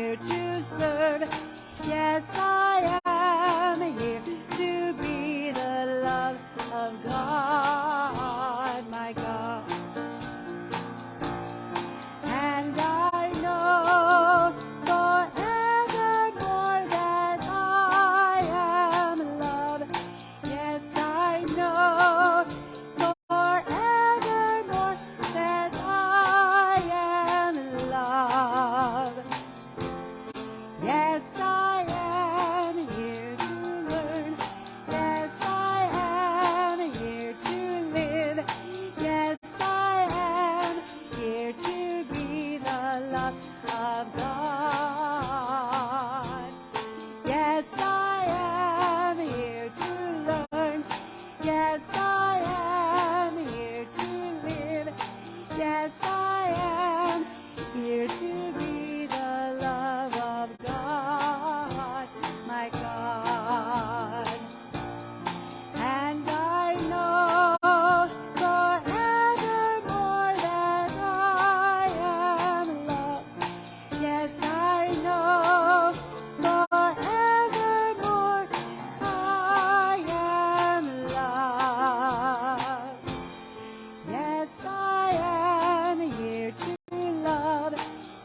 here to serve. Yes, I am here to be the love of God, my God. And I know forevermore that I am loved. Yes, I know forevermore that I am loved. Yes, I am here to learn. Yes, I am here to live. Yes, I am here to be the love of God. Yes, I am here to learn. Yes, I am here to live. Yes, I am here to be the love of God, my God. And I know forevermore that I am loved. Yes, I know forevermore I am loved. Yes, I am here to love.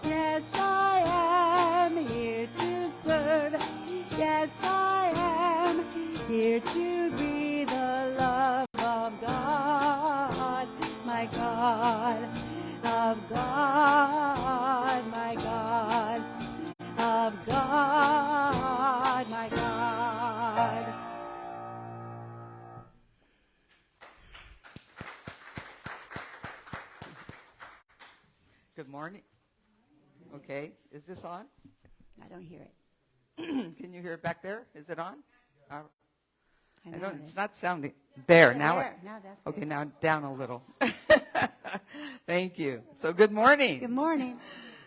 Yes, I am here to serve. Yes, I am here to be the love of God, my God, of God, my God, of God, my God. Good morning. Okay, is this on? I don't hear it. Can you hear it back there? Is it on? I know don't, it it's is. not sounding. There, now. There. Now that's good. Okay, now down a little. Thank you. So good morning. Good morning.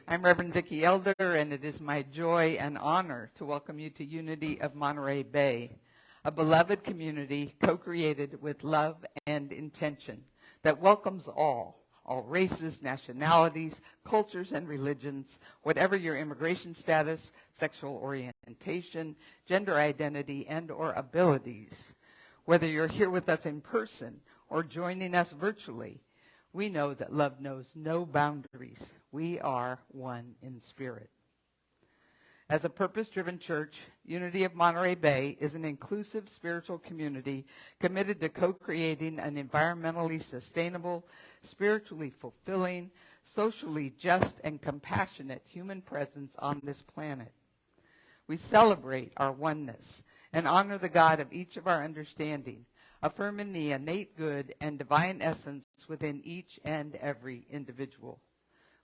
I'm Reverend Vicki Elder, and it is my joy and honor to welcome you to Unity of Monterey Bay, a beloved community co-created with love and intention that welcomes all races, nationalities, cultures, and religions, whatever your immigration status, sexual orientation, gender identity, and or abilities. Whether you're here with us in person or joining us virtually, we know that love knows no boundaries. We are one in spirit. As a purpose-driven church, Unity of Monterey Bay is an inclusive spiritual community committed to co-creating an environmentally sustainable, spiritually fulfilling, socially just, and compassionate human presence on this planet. We celebrate our oneness and honor the God of each of our understanding, affirming the innate good and divine essence within each and every individual.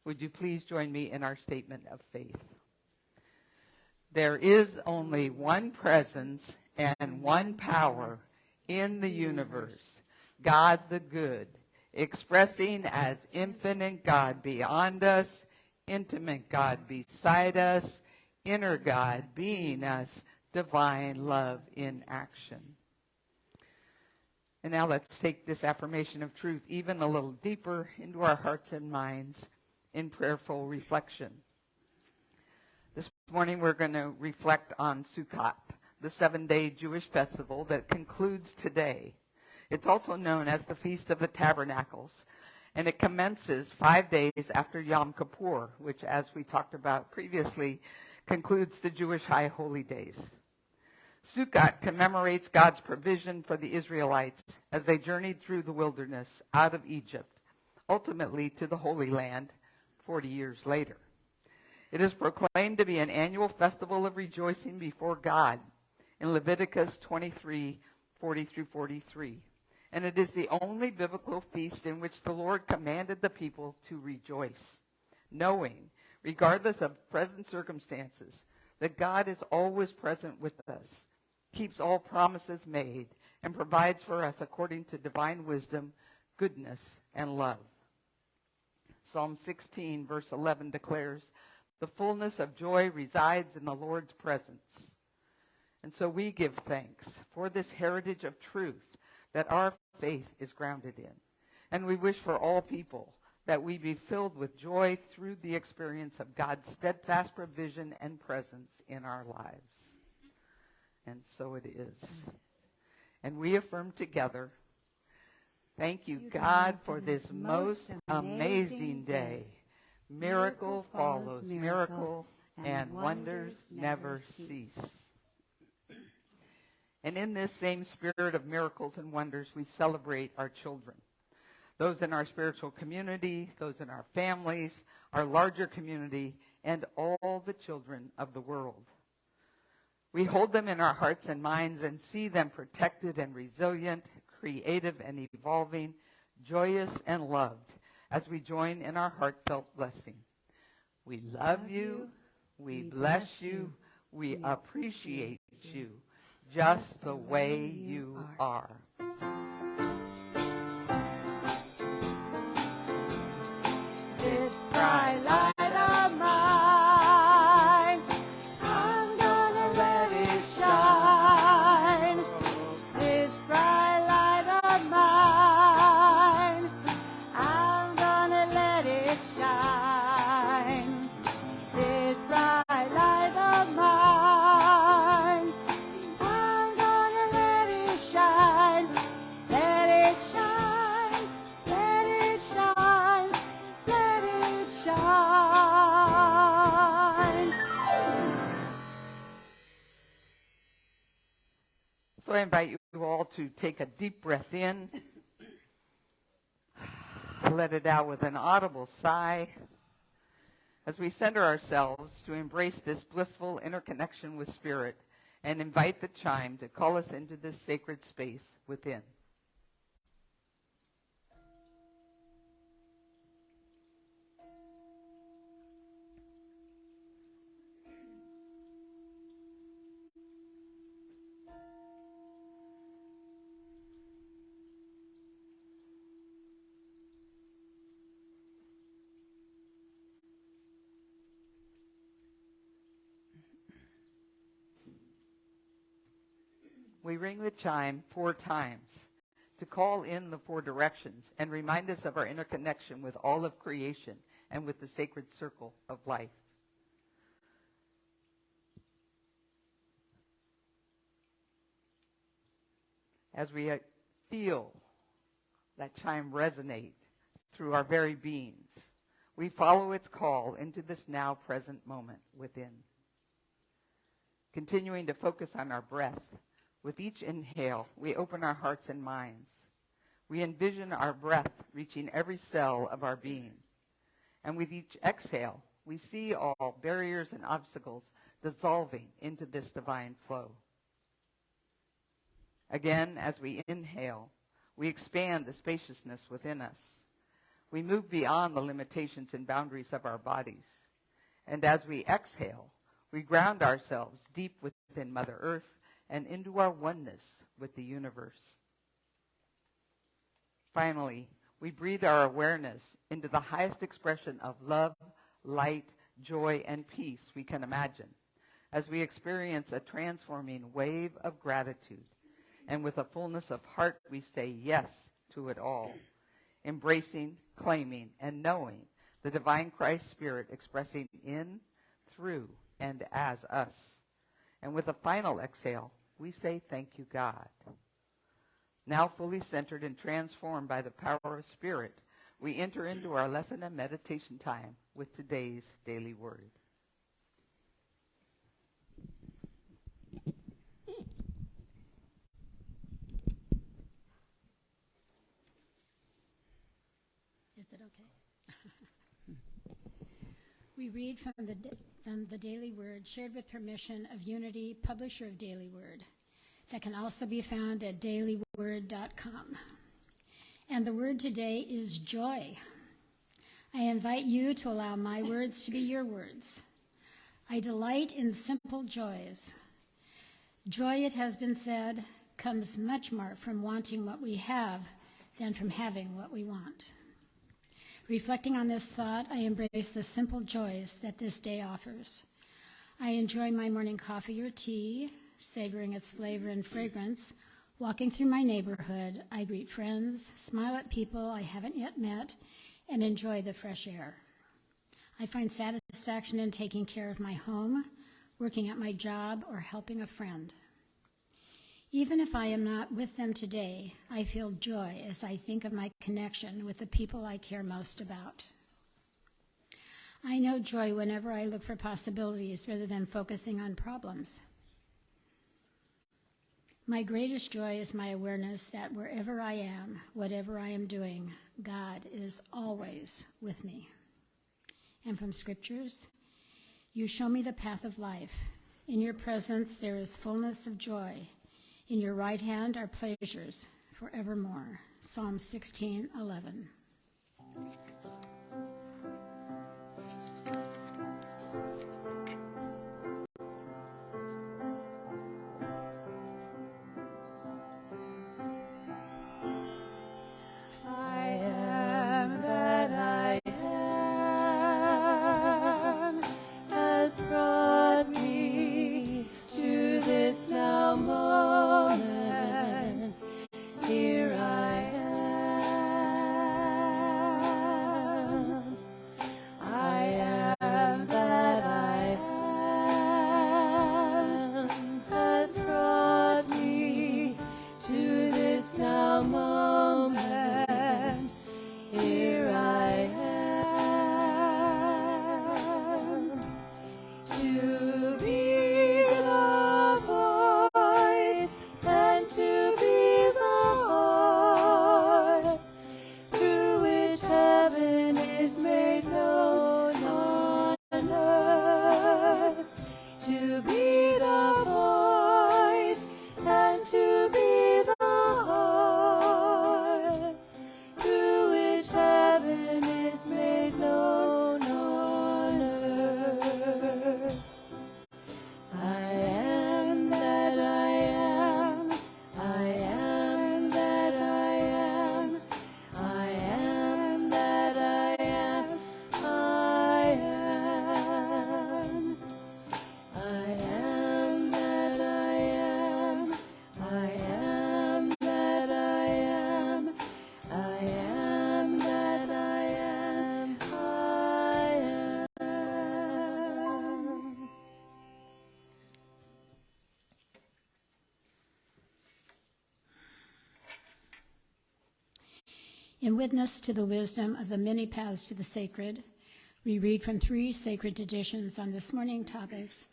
Would you please join me in our statement of faith? There is only one presence and one power in the universe, God the good, expressing as infinite God beyond us, intimate God beside us, inner God being us, divine love in action. And now let's take this affirmation of truth even a little deeper into our hearts and minds in prayerful reflection. This morning we're going to reflect on Sukkot, the 7-day Jewish festival that concludes today. It's also known as the Feast of the Tabernacles, and it commences 5 days after Yom Kippur, which, as we talked about previously, concludes the Jewish High Holy Days. Sukkot commemorates God's provision for the Israelites as they journeyed through the wilderness out of Egypt, ultimately to the Holy Land 40 years later. It is proclaimed to be an annual festival of rejoicing before God in Leviticus 23:40-43. And it is the only biblical feast in which the Lord commanded the people to rejoice, knowing, regardless of present circumstances, that God is always present with us, keeps all promises made, and provides for us according to divine wisdom, goodness, and love. Psalm 16, verse 11 declares, "The fullness of joy resides in the Lord's presence." And so we give thanks for this heritage of truth that our faith is grounded in. And we wish for all people that we be filled with joy through the experience of God's steadfast provision and presence in our lives. And so it is. And we affirm together, thank you, God, for this most amazing day. Miracle follows miracle, and wonders never cease. And in this same spirit of miracles and wonders, we celebrate our children. Those in our spiritual community, those in our families, our larger community, and all the children of the world. We hold them in our hearts and minds and see them protected and resilient, creative and evolving, joyous and loved, as we join in our heartfelt blessing. We love you, we bless you, we appreciate you, just the way you are. This bright light of mine, I'm gonna let it shine. This bright light of mine, I'm gonna let it shine. This bright light of mine, I'm gonna let it shine. Let it shine, let it shine, let it shine. So I invite you all to take a deep breath in, let it out with an audible sigh, as we center ourselves to embrace this blissful interconnection with Spirit and invite the chime to call us into this sacred space within. We ring the chime 4 times to call in the 4 directions and remind us of our interconnection with all of creation and with the sacred circle of life. As we feel that chime resonate through our very beings, we follow its call into this now present moment within. Continuing to focus on our breath, with each inhale, we open our hearts and minds. We envision our breath reaching every cell of our being. And with each exhale, we see all barriers and obstacles dissolving into this divine flow. Again, as we inhale, we expand the spaciousness within us. We move beyond the limitations and boundaries of our bodies. And as we exhale, we ground ourselves deep within Mother Earth and into our oneness with the universe. Finally, we breathe our awareness into the highest expression of love, light, joy, and peace we can imagine, as we experience a transforming wave of gratitude. And with a fullness of heart, we say yes to it all, embracing, claiming, and knowing the divine Christ Spirit expressing in, through, and as us. And with a final exhale, we say, thank you, God. Now fully centered and transformed by the power of Spirit, we enter into our lesson and meditation time with today's daily word. Is it okay? We read from the Daily Word, shared with permission of Unity, publisher of Daily Word, that can also be found at dailyword.com. And the word today is joy. I invite you to allow my words to be your words. I delight in simple joys. Joy, it has been said, comes much more from wanting what we have than from having what we want. Reflecting on this thought, I embrace the simple joys that this day offers. I enjoy my morning coffee or tea, savoring its flavor and fragrance. Walking through my neighborhood, I greet friends, smile at people I haven't yet met, and enjoy the fresh air. I find satisfaction in taking care of my home, working at my job, or helping a friend. Even if I am not with them today, I feel joy as I think of my connection with the people I care most about. I know joy whenever I look for possibilities rather than focusing on problems. My greatest joy is my awareness that wherever I am, whatever I am doing, God is always with me. And from scriptures, you show me the path of life. In your presence there is fullness of joy. In your right hand are pleasures forevermore. Psalm 16:11. In witness to the wisdom of the many paths to the sacred, we read from 3 sacred traditions on this morning topics: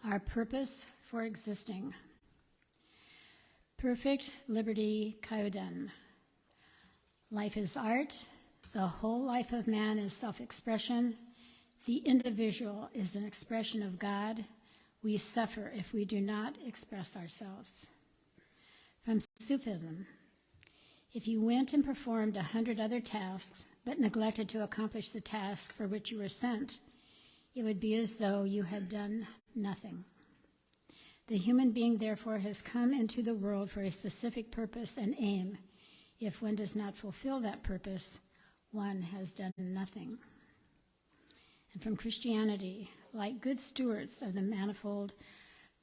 our purpose for existing. Perfect liberty Kyoden. Life is art. The whole life of man is self-expression. The individual is an expression of God. We suffer if we do not express ourselves. From Sufism. If you went and performed 100 other tasks, but neglected to accomplish the task for which you were sent, it would be as though you had done nothing. The human being, therefore, has come into the world for a specific purpose and aim. If one does not fulfill that purpose, one has done nothing. And from Christianity, like good stewards of the manifold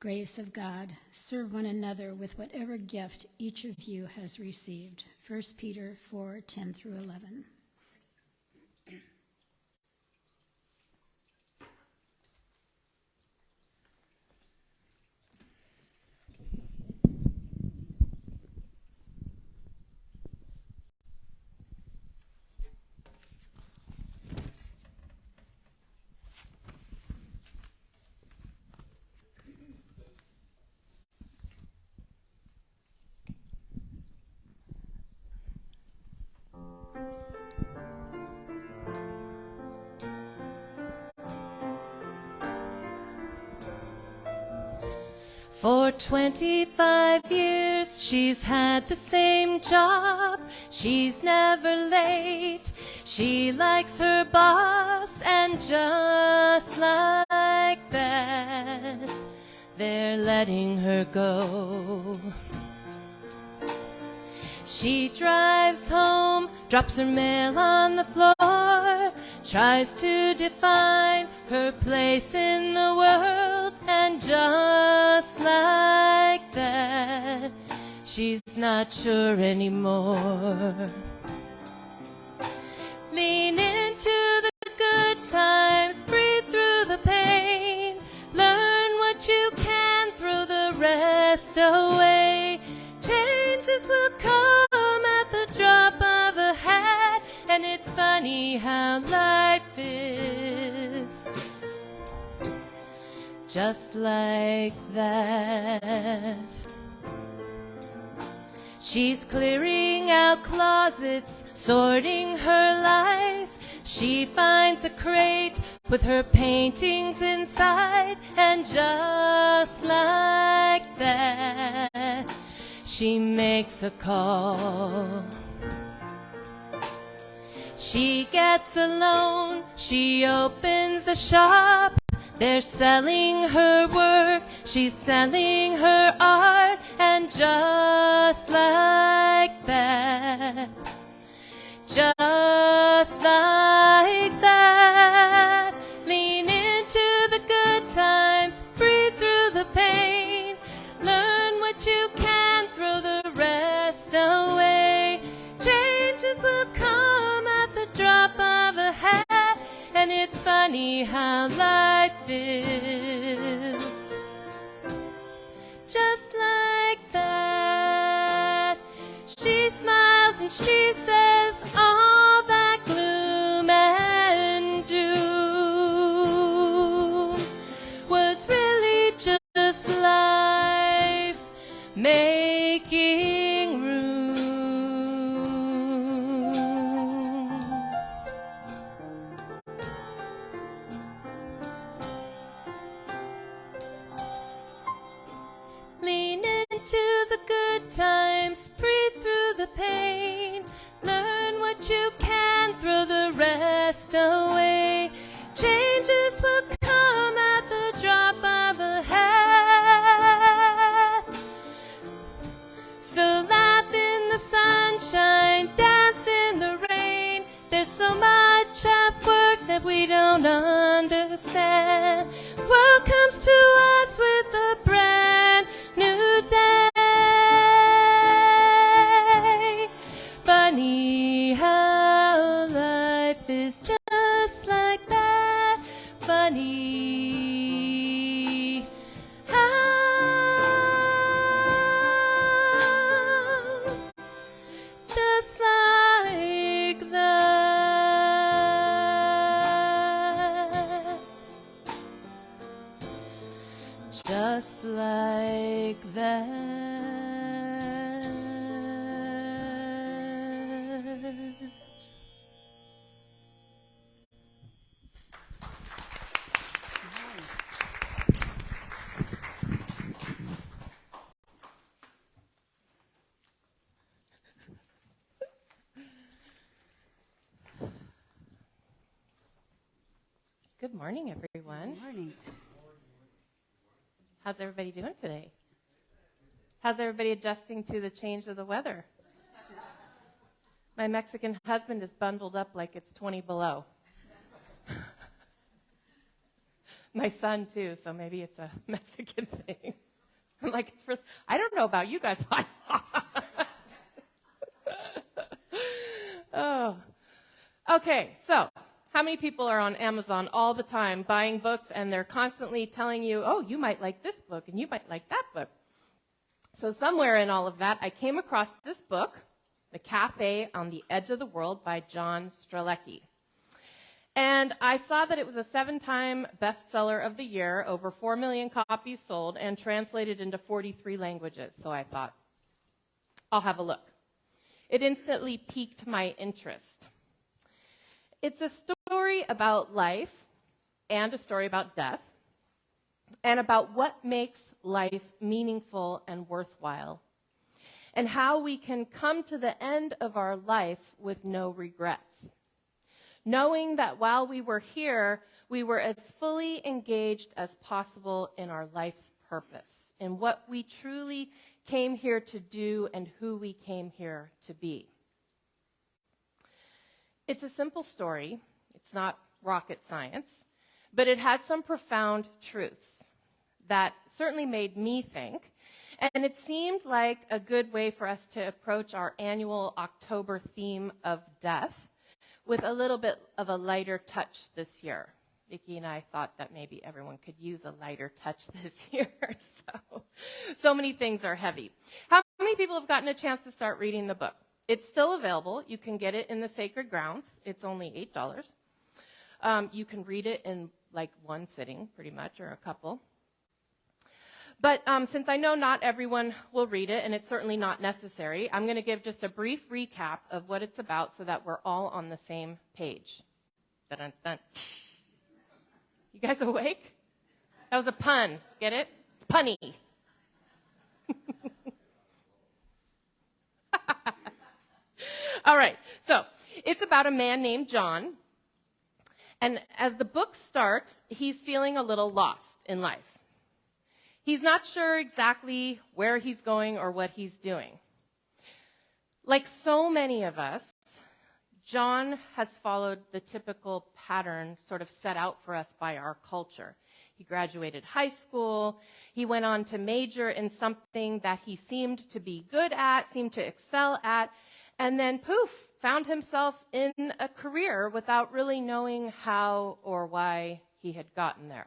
grace of God, serve one another with whatever gift each of you has received. 1 Peter 4:10 through 11. For 25 years she's had the same job. She's never late. She likes her boss, and just like that, they're letting her go. She drives home, drops her mail on the floor, tries to define her place in the world, and just like that, she's not sure anymore. Lean into the good times, breathe through the pain. Learn what you can, throw the rest away. Changes will come at the drop of a hat, and it's funny how life is just like that. She's clearing out closets, sorting her life. She finds a crate with her paintings inside, and just like that, she makes a call. She gets a loan, she opens a shop. They're selling her work, she's selling her art, and just like that, just like that, lean into the good times, breathe through the pain, learn what you can, throw the rest away. Changes will come at the drop of a hat, and it's funny how life is just like that. She smiles and she says all that gloom and doom was really just life making room. Lean into the good times, breathe through the pain, learn what you can, throw the rest away. Changes will come at the drop of a hat. So laugh in the sunshine, dance in the rain. There's so much at work that we don't understand. The world comes to us with a brand new day. Funny how life is just like that. Funny how just like that. Just like that. Good morning, everyone. Good morning. How's everybody doing today? How's everybody adjusting to the change of the weather? My Mexican husband is bundled up like it's 20 below. My son, too, so maybe it's a Mexican thing. I'm like, I don't know about you guys. Oh. Okay, so how many people are on Amazon all the time buying books, and they're constantly telling you, oh, you might like this book and you might like that book? So somewhere in all of that, I came across this book, The Café on the Edge of the World by Jon Strelecky. And I saw that it was a 7-time bestseller of the year, over 4 million copies sold, and translated into 43 languages. So I thought, I'll have a look. It instantly piqued my interest. It's a story about life and a story about death, and about what makes life meaningful and worthwhile, and how we can come to the end of our life with no regrets, knowing that while we were here, we were as fully engaged as possible in our life's purpose, in what we truly came here to do and who we came here to be. It's a simple story. It's not rocket science, but it has some profound truths that certainly made me think, and it seemed like a good way for us to approach our annual October theme of death, with a little bit of a lighter touch this year. Vicki and I thought that maybe everyone could use a lighter touch this year. So many things are heavy. How many people have gotten a chance to start reading the book? It's still available. You can get it in the Sacred Grounds. It's only $8. You can read it in like one sitting, pretty much, or a couple. But since I know not everyone will read it, and it's certainly not necessary, I'm going to give just a brief recap of what it's about so that we're all on the same page. Dun-dun-dun. You guys awake? That was a pun. Get it? It's punny. All right. So it's about a man named Jon. And as the book starts, he's feeling a little lost in life. He's not sure exactly where he's going or what he's doing. Like so many of us, Jon has followed the typical pattern sort of set out for us by our culture. He graduated high school. He went on to major in something that he seemed to be good at, seemed to excel at, and then poof, found himself in a career without really knowing how or why he had gotten there.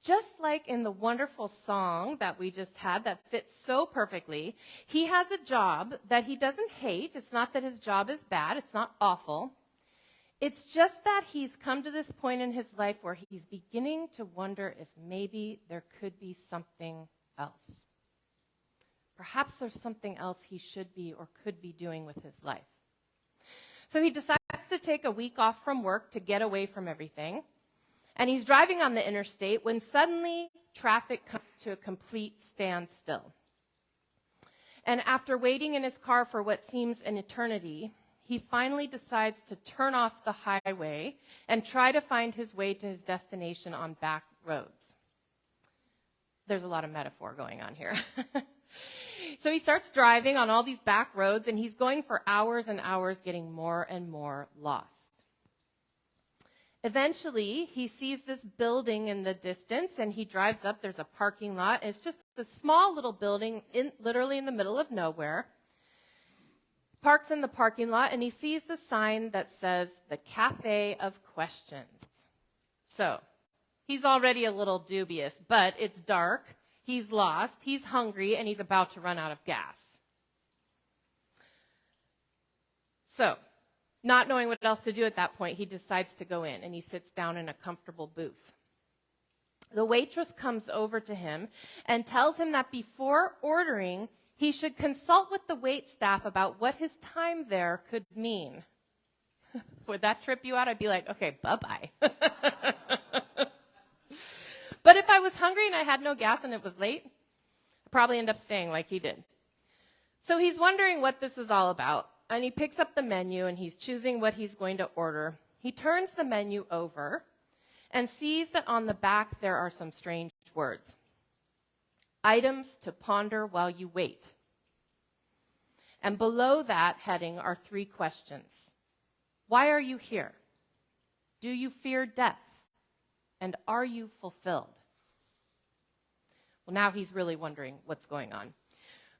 Just like in the wonderful song that we just had that fits so perfectly, he has a job that he doesn't hate. It's not that his job is bad. It's not awful. It's just that he's come to this point in his life where he's beginning to wonder if maybe there could be something else. Perhaps there's something else he should be or could be doing with his life. So he decides to take a week off from work to get away from everything. And he's driving on the interstate when suddenly traffic comes to a complete standstill. And after waiting in his car for what seems an eternity, he finally decides to turn off the highway and try to find his way to his destination on back roads. There's a lot of metaphor going on here. So he starts driving on all these back roads, and he's going for hours and hours, getting more and more lost. Eventually, he sees this building in the distance, and he drives up. There's a parking lot. It's just a small little building, literally in the middle of nowhere. Parks in the parking lot, and he sees the sign that says, the Café of Questions. So, he's already a little dubious, but it's dark, he's lost, he's hungry, and he's about to run out of gas. So, not knowing what else to do at that point, he decides to go in, and he sits down in a comfortable booth. The waitress comes over to him and tells him that before ordering, he should consult with the wait staff about what his time there could mean. Would that trip you out? I'd be like, okay, bye-bye. But if I was hungry and I had no gas and it was late, I'd probably end up staying like he did. So he's wondering what this is all about. And he picks up the menu, and he's choosing what he's going to order. He turns the menu over and sees that on the back there are some strange words. Items to ponder while you wait. And below that heading are 3 questions. Why are you here? Do you fear death? And are you fulfilled? Well, now he's really wondering what's going on.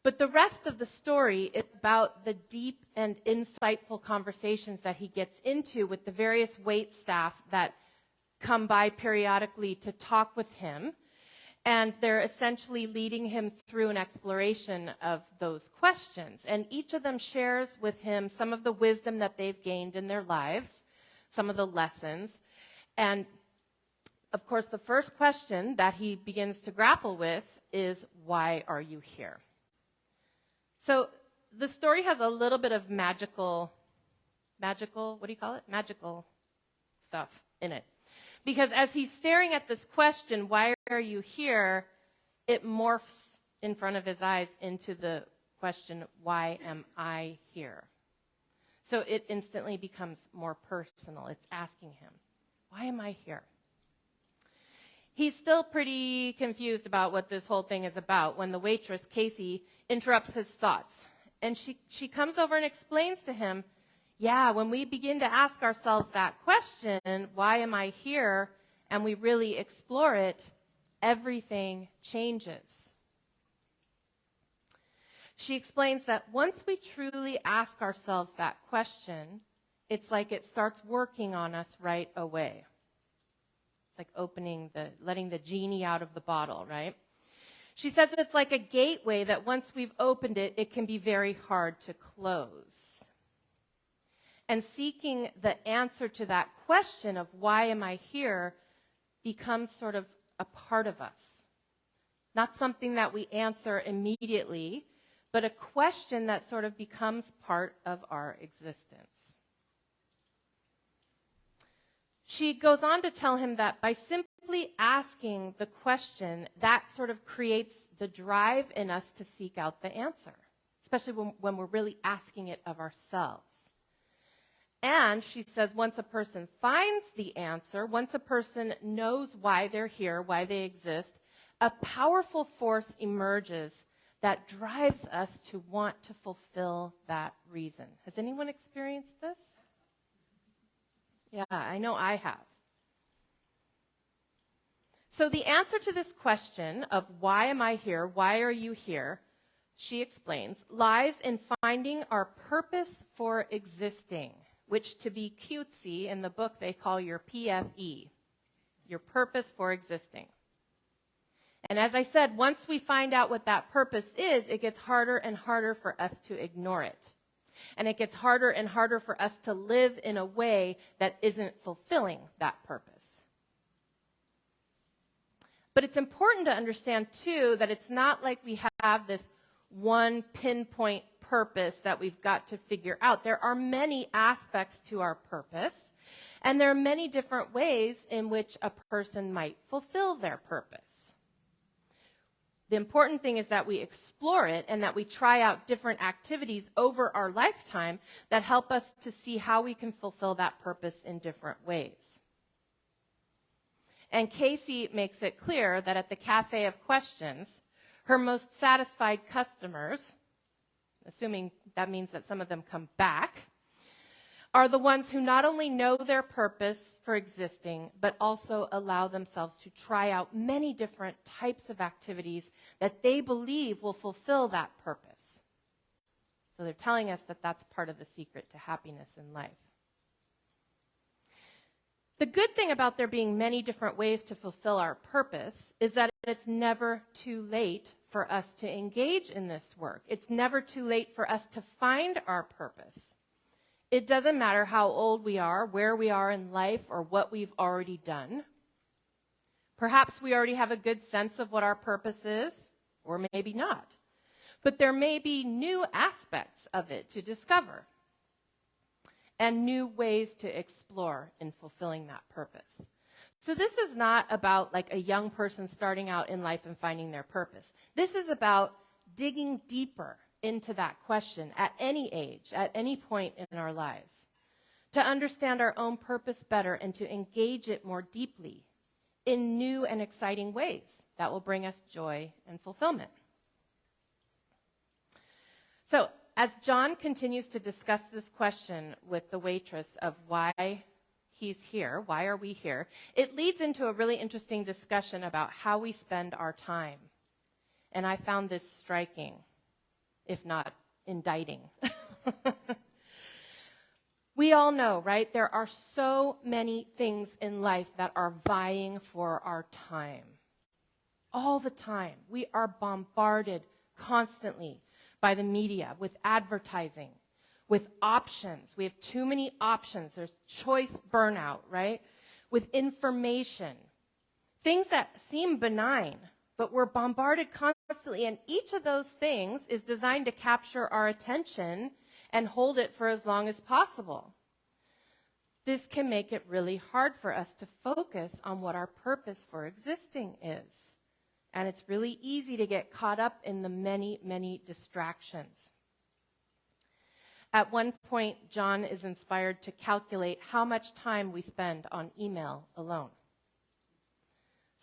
But the rest of the story is about the deep and insightful conversations that he gets into with the various wait staff that come by periodically to talk with him. And they're essentially leading him through an exploration of those questions. And each of them shares with him some of the wisdom that they've gained in their lives, some of the lessons. And, of course, the first question that he begins to grapple with is, why are you here? So the story has a little bit of magical stuff in it. Because as he's staring at this question, why are you here, it morphs in front of his eyes into the question, why am I here? So it instantly becomes more personal. It's asking him, why am I here? He's still pretty confused about what this whole thing is about when the waitress, Casey, interrupts his thoughts. And she comes over and explains to him, yeah, when we begin to ask ourselves that question, why am I here, and we really explore it, everything changes. She explains that once we truly ask ourselves that question, it's like it starts working on us right away. It's like letting the genie out of the bottle, right? She says it's like a gateway that once we've opened it, it can be very hard to close. And seeking the answer to that question of why am I here becomes sort of a part of us. Not something that we answer immediately, but a question that sort of becomes part of our existence. She goes on to tell him that by simply asking the question, that sort of creates the drive in us to seek out the answer, especially when we're really asking it of ourselves. And she says once a person finds the answer, once a person knows why they're here, why they exist, a powerful force emerges that drives us to want to fulfill that reason. Has anyone experienced this? Yeah, I know I have. So the answer to this question of why am I here, why are you here, she explains, lies in finding our purpose for existing, which to be cutesy in the book they call your PFE, your purpose for existing. And as I said, once we find out what that purpose is, it gets harder and harder for us to ignore it. And it gets harder and harder for us to live in a way that isn't fulfilling that purpose. But it's important to understand, too, that it's not like we have this one pinpoint purpose that we've got to figure out. There are many aspects to our purpose, and there are many different ways in which a person might fulfill their purpose. The important thing is that we explore it and that we try out different activities over our lifetime that help us to see how we can fulfill that purpose in different ways. And Casey makes it clear that at the Café of Questions, her most satisfied customers, assuming that means that some of them come back, are the ones who not only know their purpose for existing, but also allow themselves to try out many different types of activities that they believe will fulfill that purpose. So they're telling us that that's part of the secret to happiness in life. The good thing about there being many different ways to fulfill our purpose is that it's never too late for us to engage in this work. It's never too late for us to find our purpose. It doesn't matter how old we are, where we are in life, or what we've already done. Perhaps we already have a good sense of what our purpose is, or maybe not. But there may be new aspects of it to discover and new ways to explore in fulfilling that purpose. So this is not about like a young person starting out in life and finding their purpose. This is about digging deeper into that question at any age, at any point in our lives, to understand our own purpose better and to engage it more deeply in new and exciting ways that will bring us joy and fulfillment. So, as Jon continues to discuss this question with the waitress of why he's here, why are we here, it leads into a really interesting discussion about how we spend our time. And I found this striking, if not indicting. We all know, right? There are so many things in life that are vying for our time. All the time. We are bombarded constantly by the media with advertising, with options. We have too many options. There's choice burnout, right? With information. Things that seem benign, but we're bombarded constantly, and each of those things is designed to capture our attention and hold it for as long as possible. This can make it really hard for us to focus on what our purpose for existing is. And it's really easy to get caught up in the many, many distractions. At one point, Jon is inspired to calculate how much time we spend on email alone.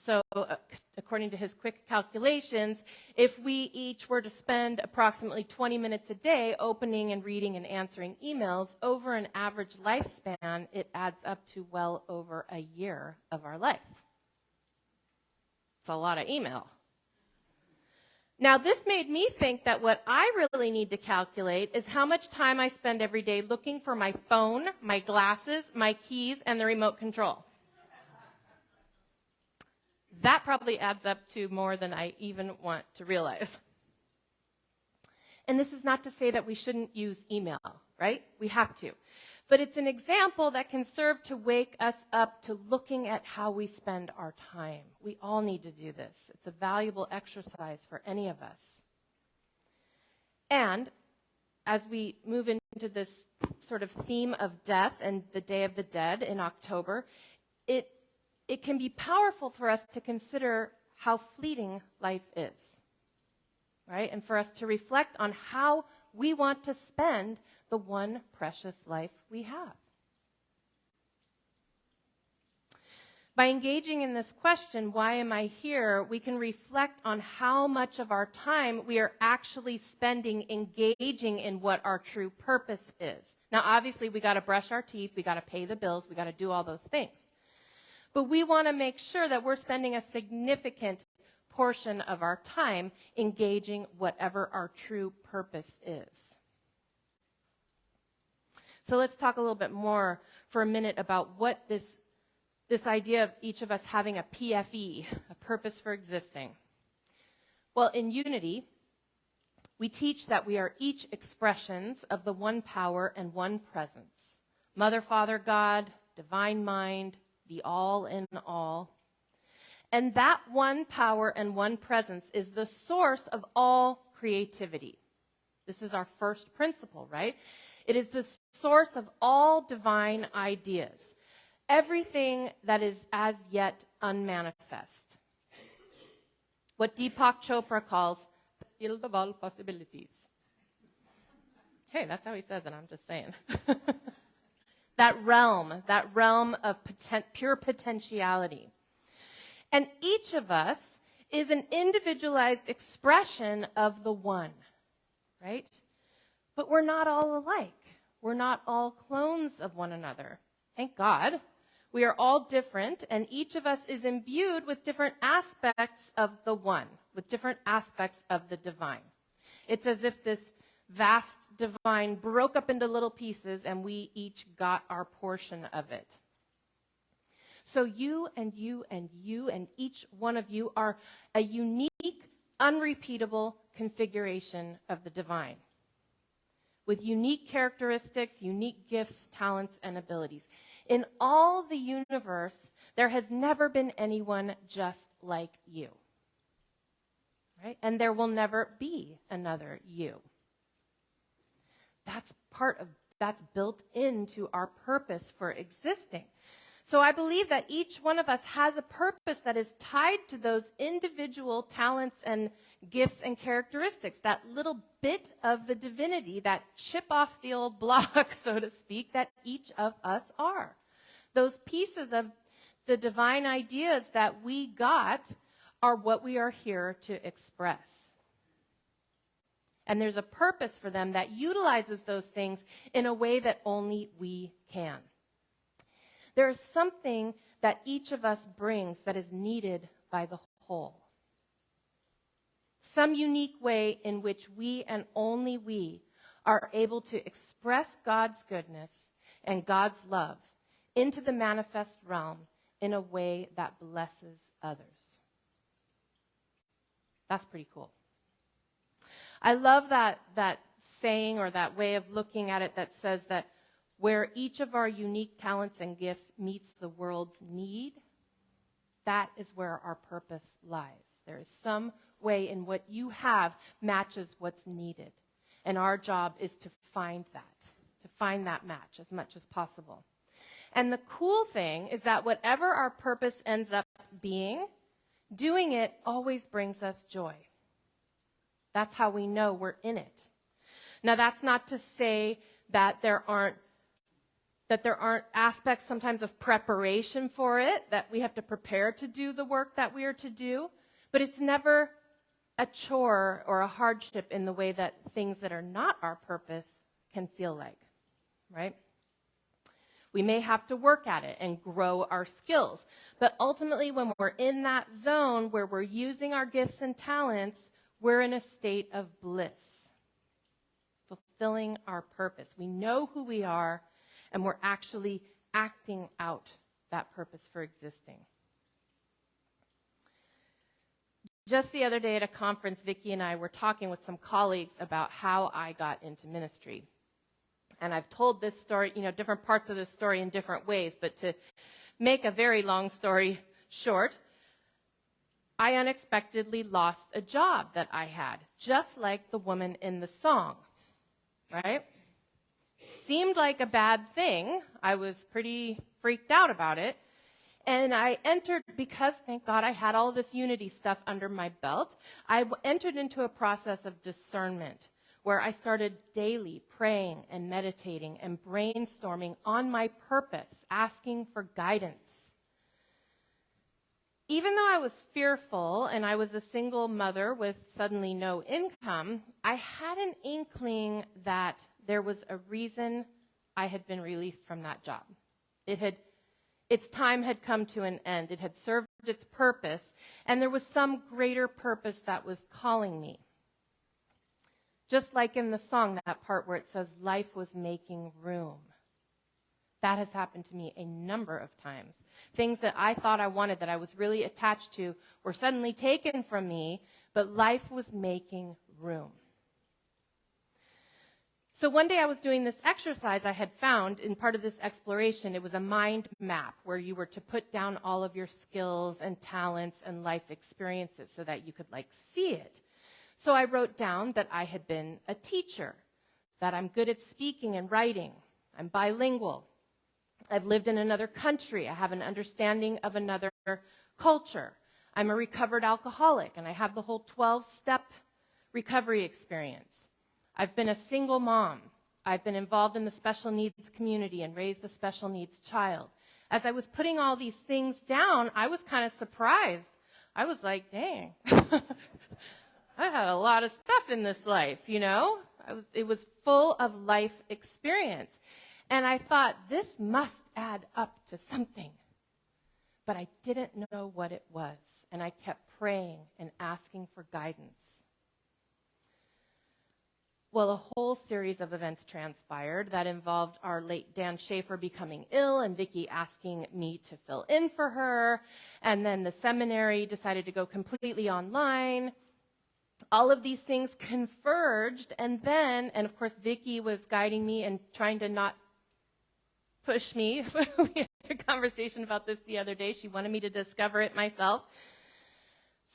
So, according to his quick calculations, if we each were to spend approximately 20 minutes a day opening and reading and answering emails, over an average lifespan, it adds up to well over a year of our life. It's a lot of email. Now, this made me think that what I really need to calculate is how much time I spend every day looking for my phone, my glasses, my keys, and the remote control. That probably adds up to more than I even want to realize. And this is not to say that we shouldn't use email, right? We have to. But it's an example that can serve to wake us up to looking at how we spend our time. We all need to do this. It's a valuable exercise for any of us. And as we move into this sort of theme of death and the Day of the Dead in October, it can be powerful for us to consider how fleeting life is, right? And for us to reflect on how we want to spend the one precious life we have. By engaging in this question, why am I here, we can reflect on how much of our time we are actually spending engaging in what our true purpose is. Now, obviously, we got to brush our teeth, we got to pay the bills, we got to do all those things. But we want to make sure that we're spending a significant portion of our time engaging whatever our true purpose is. So let's talk a little bit more for a minute about what this idea of each of us having a PFE, a purpose for existing. Well, in Unity, we teach that we are each expressions of the one power and one presence. Mother, Father, God, divine mind, the all in all. And that one power and one presence is the source of all creativity. This is our first principle, right? It is the source of all divine ideas. Everything that is as yet unmanifest. What Deepak Chopra calls the field of all possibilities. Hey, that's how he says it, I'm just saying. That realm of pure potentiality. And each of us is an individualized expression of the one, right? But we're not all alike. We're not all clones of one another. Thank God. We are all different, and each of us is imbued with different aspects of the one, with different aspects of the divine. It's as if this vast divine broke up into little pieces, and we each got our portion of it. So you and you and you and each one of you are a unique, unrepeatable configuration of the divine, with unique characteristics, unique gifts, talents, and abilities. In all the universe, there has never been anyone just like you, right? And there will never be another you. That's built into our purpose for existing. So I believe that each one of us has a purpose that is tied to those individual talents and gifts and characteristics, that little bit of the divinity, that chip off the old block, so to speak, that each of us are. Those pieces of the divine ideas that we got are what we are here to express. And there's a purpose for them that utilizes those things in a way that only we can. There is something that each of us brings that is needed by the whole. Some unique way in which we and only we are able to express God's goodness and God's love into the manifest realm in a way that blesses others. That's pretty cool. I love that saying or that way of looking at it that says that where each of our unique talents and gifts meets the world's need, that is where our purpose lies. There is some way in what you have matches what's needed. And our job is to find that match as much as possible. And the cool thing is that whatever our purpose ends up being, doing it always brings us joy. That's how we know we're in it. Now, that's not to say that there aren't aspects sometimes of preparation for it, that we have to prepare to do the work that we are to do, but it's never a chore or a hardship in the way that things that are not our purpose can feel like, right? We may have to work at it and grow our skills, but ultimately when we're in that zone where we're using our gifts and talents, we're in a state of bliss, fulfilling our purpose. We know who we are, and we're actually acting out that purpose for existing. Just the other day at a conference, Vicki and I were talking with some colleagues about how I got into ministry. And I've told this story, different parts of this story in different ways, but to make a very long story short, I unexpectedly lost a job that I had, just like the woman in the song, right? Seemed like a bad thing. I was pretty freaked out about it. And I entered, because thank God I had all this unity stuff under my belt, I entered into a process of discernment where I started daily praying and meditating and brainstorming on my purpose, asking for guidance. Even though I was fearful and I was a single mother with suddenly no income, I had an inkling that there was a reason I had been released from that job. Its time had come to an end. It had served its purpose, and there was some greater purpose that was calling me. Just like in the song, that part where it says, life was making room. That has happened to me a number of times. Things that I thought I wanted, that I was really attached to, were suddenly taken from me, but life was making room. So one day I was doing this exercise I had found in part of this exploration. It was a mind map where you were to put down all of your skills and talents and life experiences so that you could see it. So I wrote down that I had been a teacher, that I'm good at speaking and writing. I'm bilingual. I've lived in another country. I have an understanding of another culture. I'm a recovered alcoholic, and I have the whole 12-step recovery experience. I've been a single mom. I've been involved in the special needs community and raised a special needs child. As I was putting all these things down, I was kind of surprised. I was like, dang, I had a lot of stuff in this life, It was full of life experience. And I thought, this must add up to something. But I didn't know what it was. And I kept praying and asking for guidance. Well, a whole series of events transpired that involved our late Dan Schaefer becoming ill and Vicki asking me to fill in for her. And then the seminary decided to go completely online. All of these things converged. And of course, Vicki was guiding me and trying to not push me. We had a conversation about this the other day. She wanted me to discover it myself.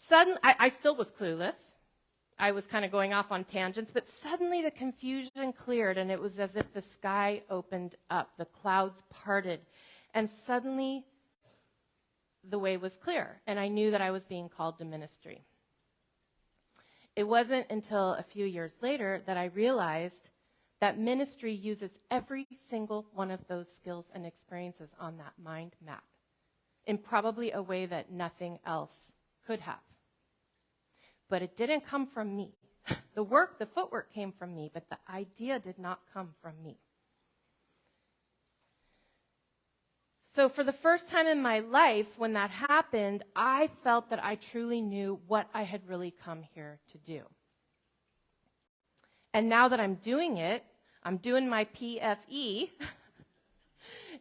Suddenly, I still was clueless. I was kind of going off on tangents, but suddenly the confusion cleared, and it was as if the sky opened up, the clouds parted, and suddenly the way was clear, and I knew that I was being called to ministry. It wasn't until a few years later that I realized that ministry uses every single one of those skills and experiences on that mind map in probably a way that nothing else could have. But it didn't come from me. The footwork came from me, but the idea did not come from me. So for the first time in my life, when that happened, I felt that I truly knew what I had really come here to do. And now that I'm doing it, I'm doing my PFE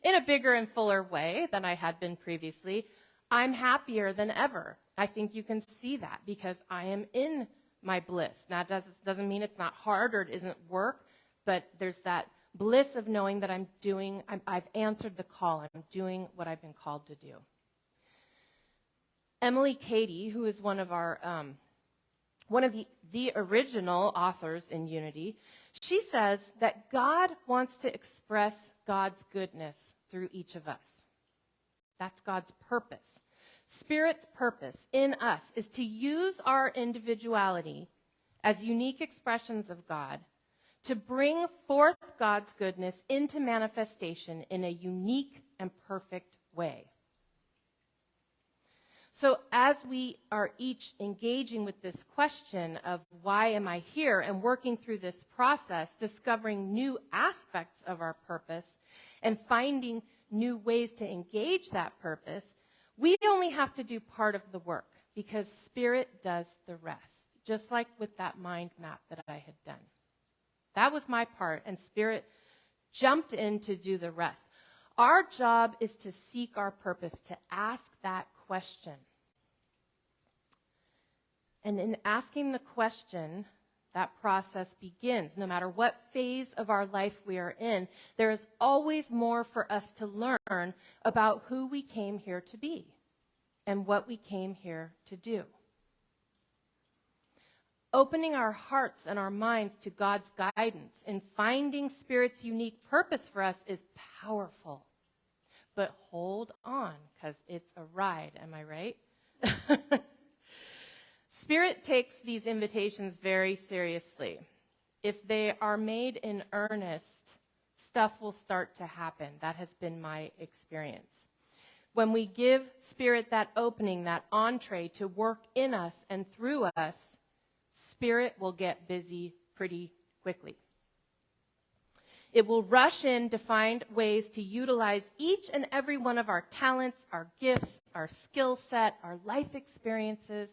in a bigger and fuller way than I had been previously. I'm happier than ever. I think you can see that because I am in my bliss. Now, it doesn't mean it's not hard or it isn't work, but there's that bliss of knowing that I've answered the call. I'm doing what I've been called to do. Emily Cady, who is one of the original authors in Unity, she says that God wants to express God's goodness through each of us. That's God's purpose. Spirit's purpose in us is to use our individuality as unique expressions of God to bring forth God's goodness into manifestation in a unique and perfect way. So as we are each engaging with this question of why am I here and working through this process, discovering new aspects of our purpose and finding new ways to engage that purpose, we only have to do part of the work because Spirit does the rest. just like with that mind map that I had done. That was my part, and Spirit jumped in to do the rest. Our job is to seek our purpose, to ask that question. And in asking the question, that process begins. No matter what phase of our life we are in, there is always more for us to learn about who we came here to be and what we came here to do. Opening our hearts and our minds to God's guidance in finding Spirit's unique purpose for us is powerful. But hold on, because it's a ride, am I right? Spirit takes these invitations very seriously. If they are made in earnest, stuff will start to happen. That has been my experience. When we give Spirit that opening, that entree to work in us and through us, Spirit will get busy pretty quickly. It will rush in to find ways to utilize each and every one of our talents, our gifts, our skill set, our life experiences,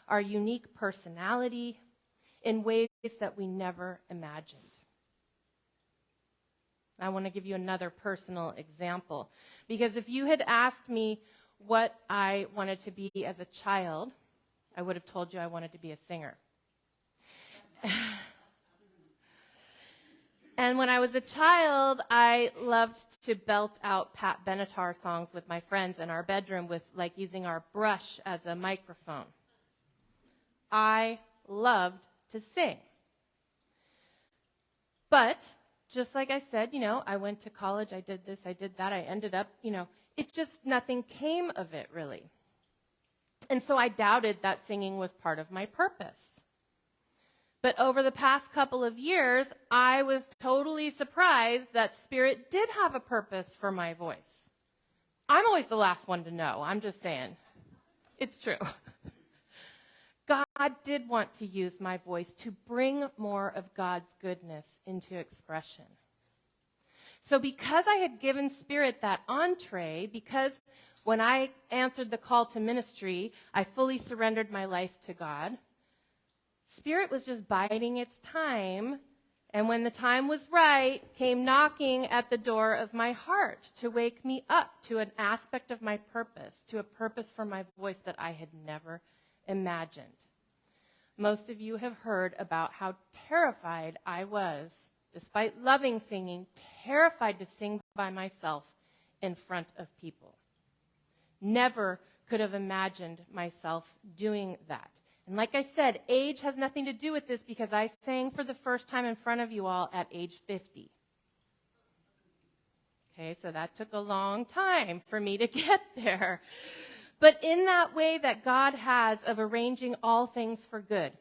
our unique personality in ways that we never imagined. I want to give you another personal example, because if you had asked me what I wanted to be as a child, I would have told you I wanted to be a singer. And when I was a child, I loved to belt out Pat Benatar songs with my friends in our bedroom with using our brush as a microphone. I loved to sing. But just like I said, I went to college, I did this, I did that, I ended up, it just, nothing came of it really. And so I doubted that singing was part of my purpose. But over the past couple of years, I was totally surprised that Spirit did have a purpose for my voice. I'm always the last one to know. I'm just saying. It's true. God did want to use my voice to bring more of God's goodness into expression. So because I had given Spirit that entree, because when I answered the call to ministry, I fully surrendered my life to God, Spirit was just biding its time, and when the time was right, came knocking at the door of my heart to wake me up to an aspect of my purpose, to a purpose for my voice that I had never imagined. Most of you have heard about how terrified I was, despite loving singing, terrified to sing by myself in front of people. Never could have imagined myself doing that. And like I said, age has nothing to do with this because I sang for the first time in front of you all at age 50. Okay, so that took a long time for me to get there. But in that way that God has of arranging all things for good,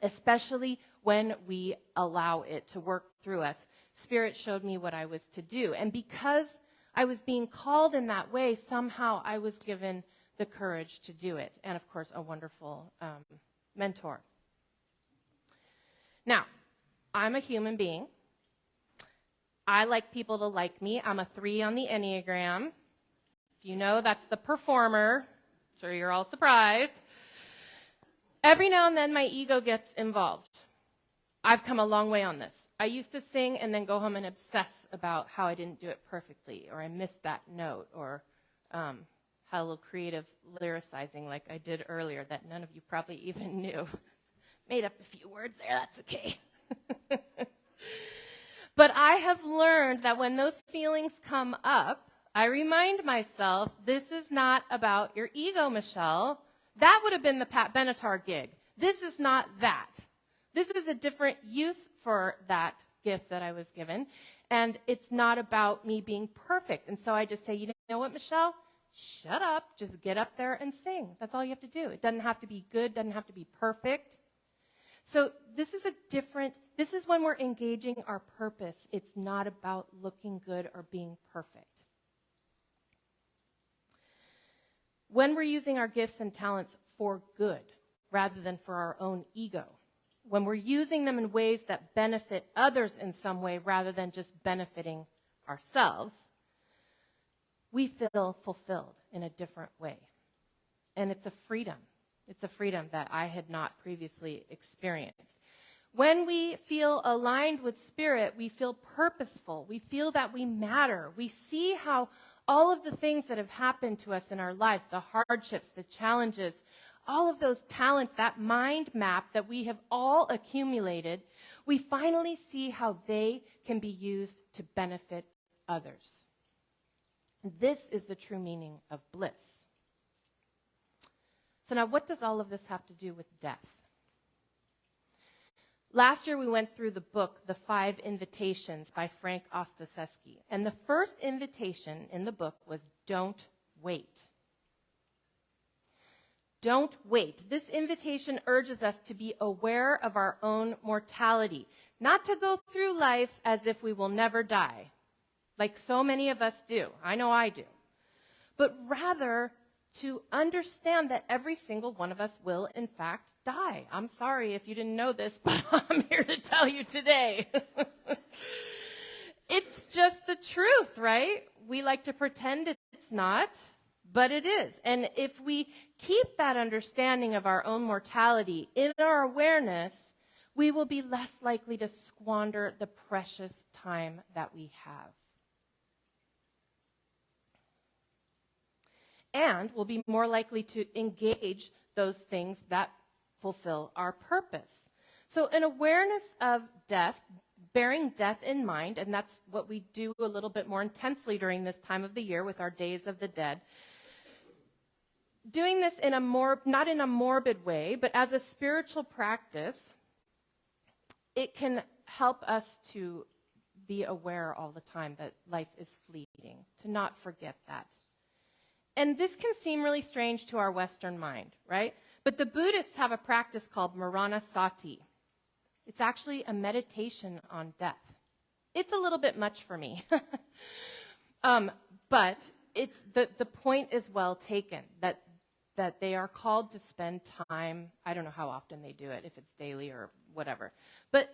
especially when we allow it to work through us, Spirit showed me what I was to do. And because I was being called in that way, somehow I was given the courage to do it. And of course, a wonderful mentor. Now, I'm a human being. I like people to like me. I'm a 3 on the Enneagram. If you know, that's the performer. I'm sure you're all surprised. Every now and then, my ego gets involved. I've come a long way on this. I used to sing and then go home and obsess about how I didn't do it perfectly, or I missed that note, or had a little creative lyricizing like I did earlier that none of you probably even knew. Made up a few words there, that's okay. But I have learned that when those feelings come up, I remind myself, this is not about your ego, Michelle. That would have been the Pat Benatar gig. This is not that. This is a different use for that gift that I was given. And it's not about me being perfect. And so I just say, you know what, Michelle? Shut up. Just get up there and sing. That's all you have to do. It doesn't have to be good. Doesn't have to be perfect. So this is when we're engaging our purpose. It's not about looking good or being perfect. When we're using our gifts and talents for good rather than for our own ego, when we're using them in ways that benefit others in some way rather than just benefiting ourselves, we feel fulfilled in a different way. And it's a freedom. It's a freedom that I had not previously experienced. When we feel aligned with Spirit, we feel purposeful. We feel that we matter. We see how all of the things that have happened to us in our lives, the hardships, the challenges, all of those talents, that mind map that we have all accumulated, we finally see how they can be used to benefit others. This is the true meaning of bliss. So now, what does all of this have to do with death? Last year, we went through the book, The 5 Invitations by Frank Ostaseski. And the first invitation in the book was, don't wait. Don't wait. This invitation urges us to be aware of our own mortality, not to go through life as if we will never die, like so many of us do. I know I do. But rather, to understand that every single one of us will, in fact, die. I'm sorry if you didn't know this, but I'm here to tell you today. It's just the truth, right? We like to pretend it's not, but it is. And if we keep that understanding of our own mortality in our awareness, we will be less likely to squander the precious time that we have. And we'll be more likely to engage those things that fulfill our purpose. So an awareness of death, bearing death in mind, and that's what we do a little bit more intensely during this time of the year with our Days of the Dead. Doing this in not in a morbid way, but as a spiritual practice, it can help us to be aware all the time that life is fleeting, to not forget that. And this can seem really strange to our Western mind, right? But the Buddhists have a practice called Marana Sati. It's actually a meditation on death. It's a little bit much for me. But it's the point is well taken, that they are called to spend time. I don't know how often they do it, if it's daily or whatever. But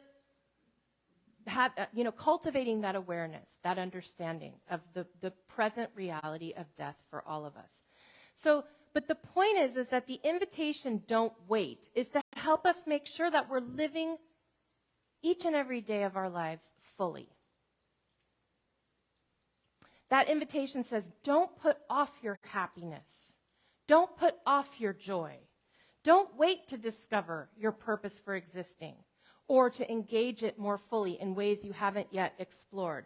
cultivating that awareness, that understanding of the present reality of death for all of us. So, but the point is that the invitation, don't wait, is to help us make sure that we're living each and every day of our lives fully. That invitation says, don't put off your happiness. Don't put off your joy. Don't wait to discover your purpose for existing, or to engage it more fully in ways you haven't yet explored.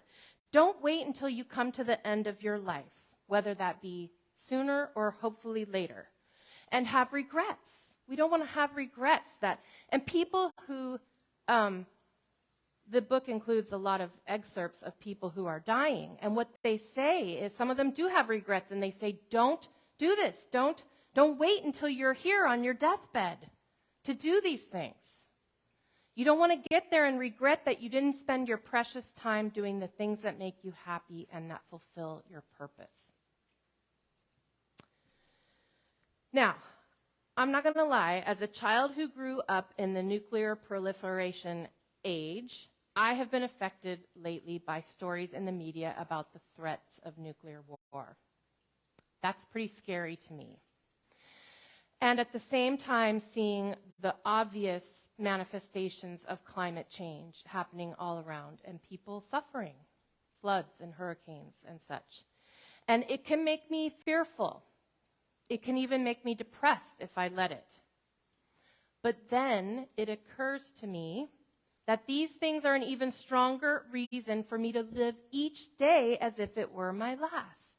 Don't wait until you come to the end of your life, whether that be sooner or hopefully later, and have regrets. We don't want to have regrets and people who, the book includes a lot of excerpts of people who are dying, and what they say is some of them do have regrets, and they say, don't do this. Don't wait until you're here on your deathbed to do these things. You don't want to get there and regret that you didn't spend your precious time doing the things that make you happy and that fulfill your purpose. Now, I'm not going to lie, as a child who grew up in the nuclear proliferation age, I have been affected lately by stories in the media about the threats of nuclear war. That's pretty scary to me. And at the same time, seeing the obvious manifestations of climate change happening all around and people suffering, floods and hurricanes and such. And it can make me fearful. It can even make me depressed if I let it. But then it occurs to me that these things are an even stronger reason for me to live each day as if it were my last.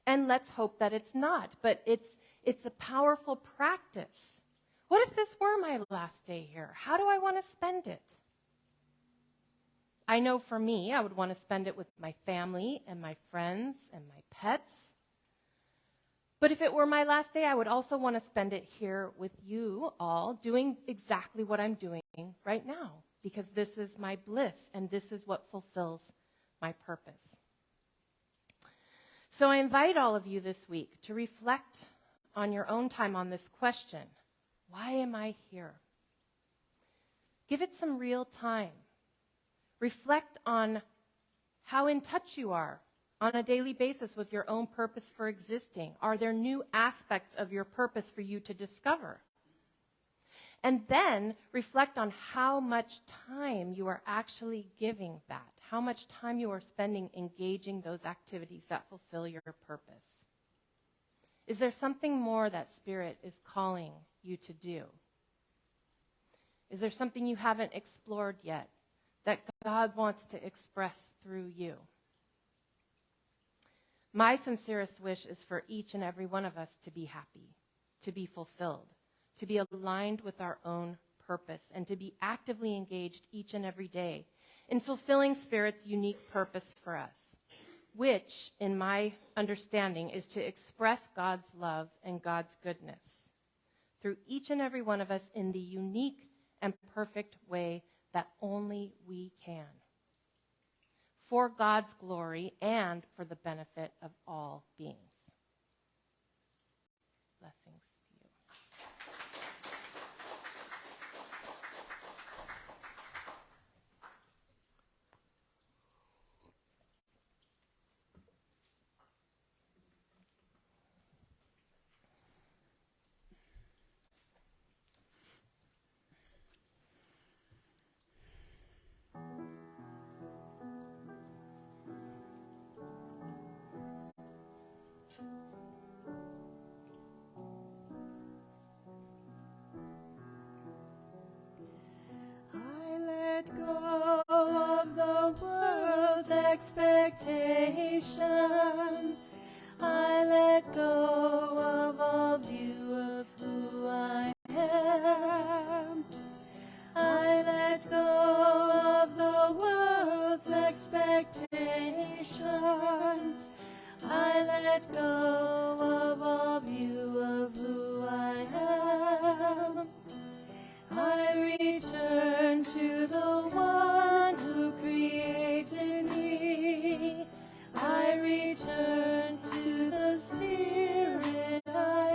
And let's hope that it's not, but it's a powerful practice. What if this were my last day here? How do I want to spend it? I know for me, I would want to spend it with my family and my friends and my pets. But if it were my last day, I would also want to spend it here with you all, doing exactly what I'm doing right now, because this is my bliss and this is what fulfills my purpose. So I invite all of you this week to reflect on your own time on this question. Why am I here? Give it some real time. Reflect on how in touch you are on a daily basis with your own purpose for existing? Are there new aspects of your purpose for you to discover? And then reflect on how much time you are actually giving that, how much time you are spending engaging those activities that fulfill your purpose. Is there something more that Spirit is calling you to do? Is there something you haven't explored yet that God wants to express through you? My sincerest wish is for each and every one of us to be happy, to be fulfilled, to be aligned with our own purpose, and to be actively engaged each and every day in fulfilling Spirit's unique purpose for us, which, in my understanding, is to express God's love and God's goodness through each and every one of us in the unique and perfect way that only we can, for God's glory and for the benefit of all beings. Blessings to you. I let go of the world's expectations. I let go of all view of who I am. I let go of the world's expectations. I let go of all view of who I am. I return to the one who created me. I return to the Spirit I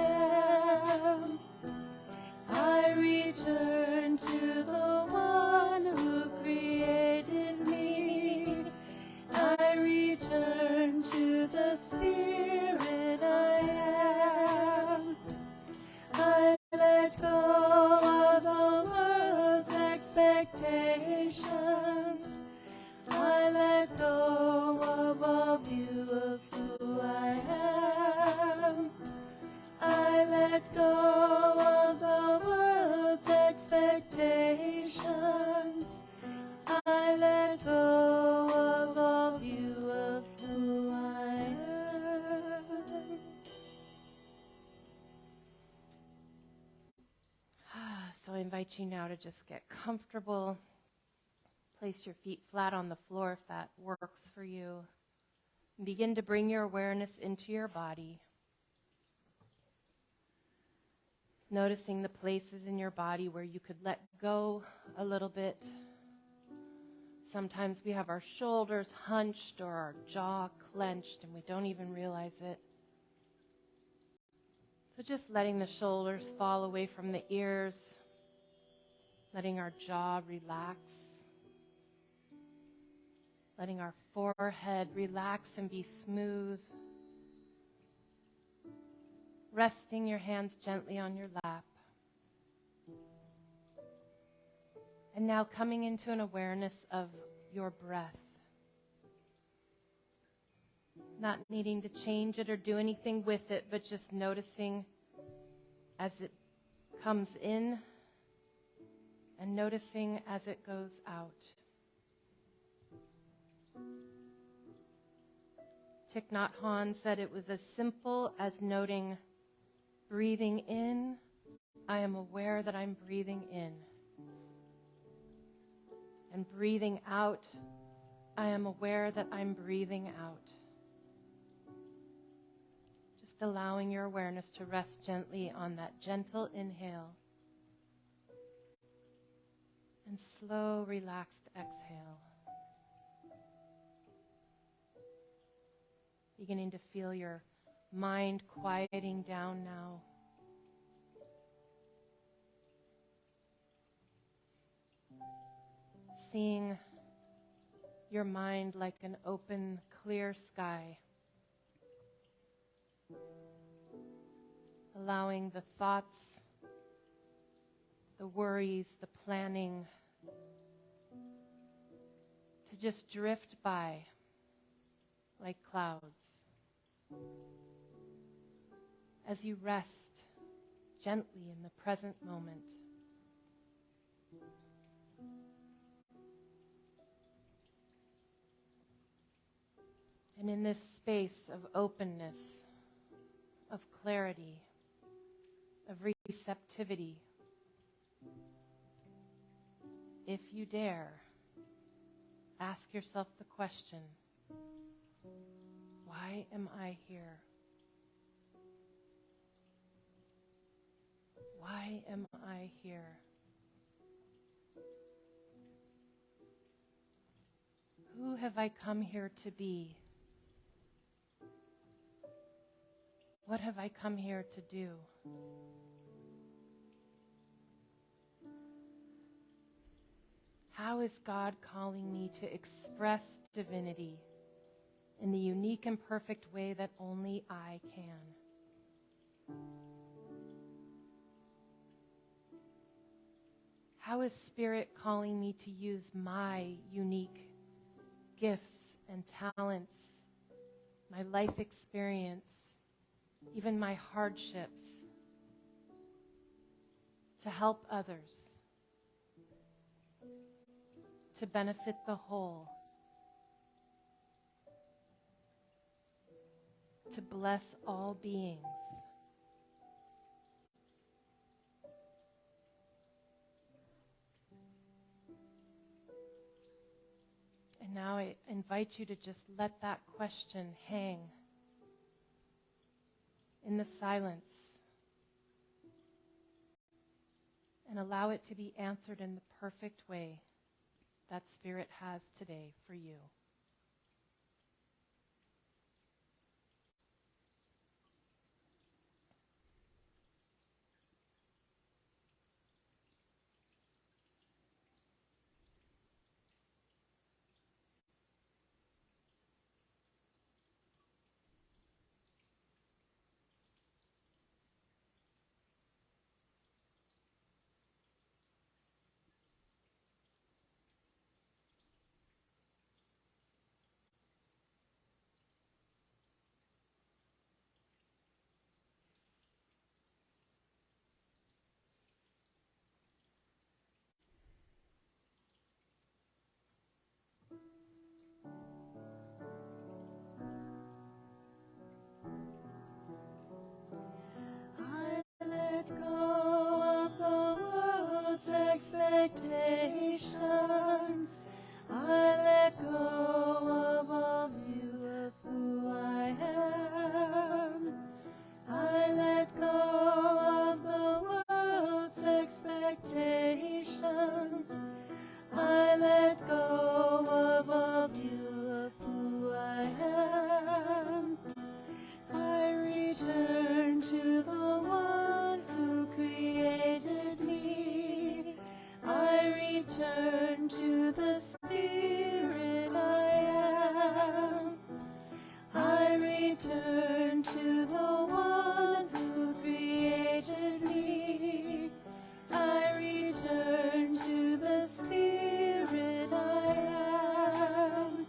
am. I return to the one who created me. I return to the Spirit I am. I let go of the world's expectations. I let go of all view of who I am. I let go of the world's expectations. I let go of all view of who I am. So I invite you now to just get comfortable. Place your feet flat on the floor if that works for you. And begin to bring your awareness into your body. Noticing the places in your body where you could let go a little bit. Sometimes we have our shoulders hunched or our jaw clenched and we don't even realize it. So just letting the shoulders fall away from the ears. Letting our jaw relax. Letting our forehead relax and be smooth. Resting your hands gently on your lap. And now coming into an awareness of your breath. Not needing to change it or do anything with it, but just noticing as it comes in and noticing as it goes out. Thich Nhat Hanh said it was as simple as noting, breathing in, I am aware that I'm breathing in. And breathing out, I am aware that I'm breathing out. Just allowing your awareness to rest gently on that gentle inhale and slow, relaxed exhale. Beginning to feel your mind quieting down now. Seeing your mind like an open, clear sky, allowing the thoughts, the worries, the planning to just drift by like clouds as you rest gently in the present moment. And in this space of openness, of clarity, of receptivity, if you dare, ask yourself the question, why am I here? Why am I here? Who have I come here to be? What have I come here to do? How is God calling me to express divinity in the unique and perfect way that only I can? How is Spirit calling me to use my unique gifts and talents, my life experience, even my hardships, to help others, to benefit the whole, to bless all beings? And now I invite you to just let that question hang in the silence and allow it to be answered in the perfect way that Spirit has today for you. I let go of the world's expectations. I let go of all view of who I am. I let go of the world's expectations. I let go of all view of who I am. I return to the one who created me. I return to the spirit I am. I return to the one who created me. I return to the spirit I am.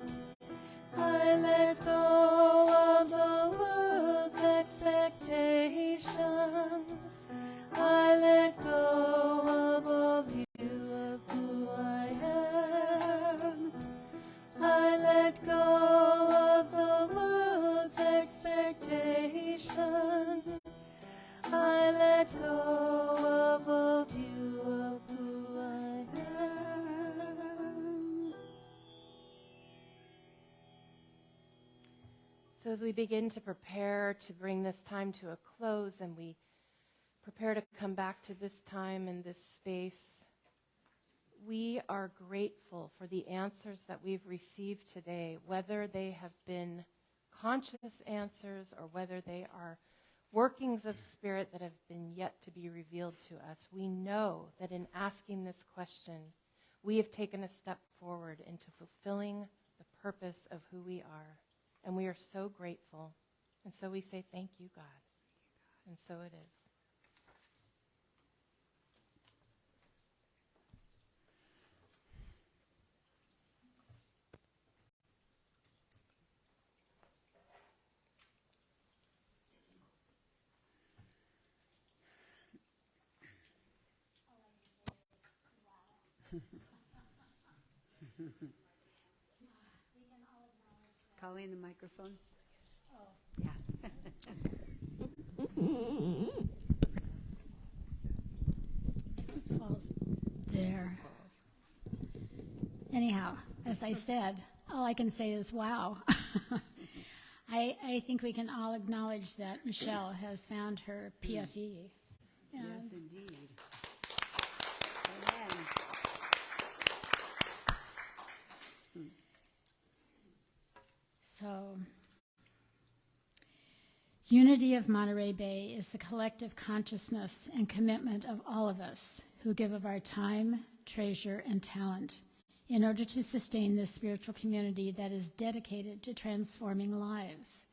I let go of the world's expectations. I let go of all view of who I am. I let go of the world's expectations. I let go of all view of who I am. So as we begin to prepare to bring this time to a close and we prepare to come back to this time and this space, we are grateful for the answers that we've received today, whether they have been conscious answers or whether they are workings of Spirit that have been yet to be revealed to us. We know that in asking this question, we have taken a step forward into fulfilling purpose of who we are. And we are so grateful. And so we say, thank you, God. And so it is. Colleen, the microphone. Oh. Yeah. Falls there. Anyhow, as I said, all I can say is wow. I think we can all acknowledge that Michelle has found her PFE. Yes, indeed. Amen. So, Unity of Monterey Bay is the collective consciousness and commitment of all of us who give of our time, treasure, and talent in order to sustain this spiritual community that is dedicated to transforming lives.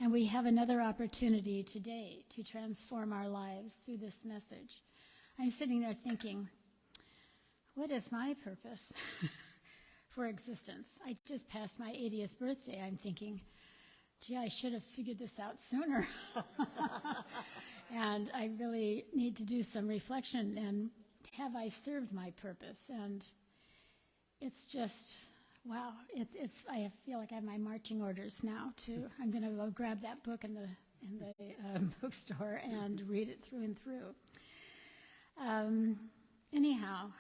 And we have another opportunity today to transform our lives through this message. I'm sitting there thinking, what is my purpose for existence? I just passed my 80th birthday. I'm thinking, gee, I should have figured this out sooner. And I really need to do some reflection, and have I served my purpose? And it's just, wow, I feel like I have my marching orders now I'm going to go grab that book in the bookstore and read it through and through. Anyhow,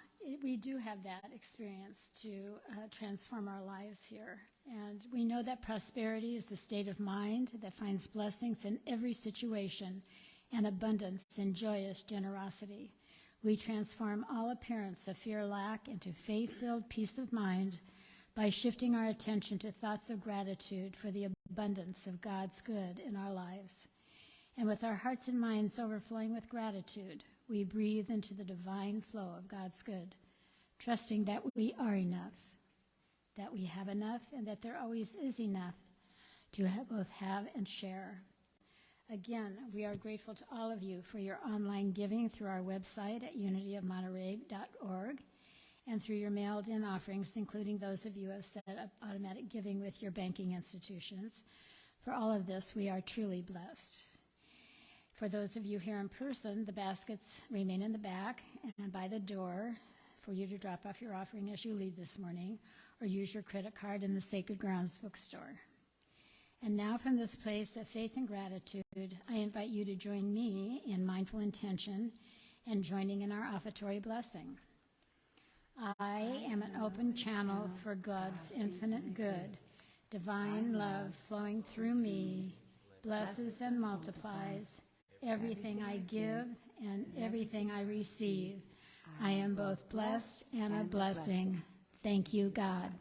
we do have that experience to transform our lives here. And we know that prosperity is a state of mind that finds blessings in every situation and abundance in joyous generosity. We transform all appearance of fear-lack into faith-filled peace of mind by shifting our attention to thoughts of gratitude for the abundance of God's good in our lives. And with our hearts and minds overflowing with gratitude, we breathe into the divine flow of God's good, trusting that we are enough, that we have enough, and that there always is enough to both have and share. Again, we are grateful to all of you for your online giving through our website at unityofmonterey.org and through your mailed-in offerings, including those of you who have set up automatic giving with your banking institutions. For all of this, we are truly blessed. For those of you here in person, the baskets remain in the back and by the door for you to drop off your offering as you leave this morning, or use your credit card in the Sacred Grounds bookstore. And now from this place of faith and gratitude, I invite you to join me in mindful intention and joining in our offertory blessing. I am an open channel for God's infinite good. Divine love flowing through me blesses and multiplies everything I give and everything I receive. I am both blessed and a blessing. Thank you, God.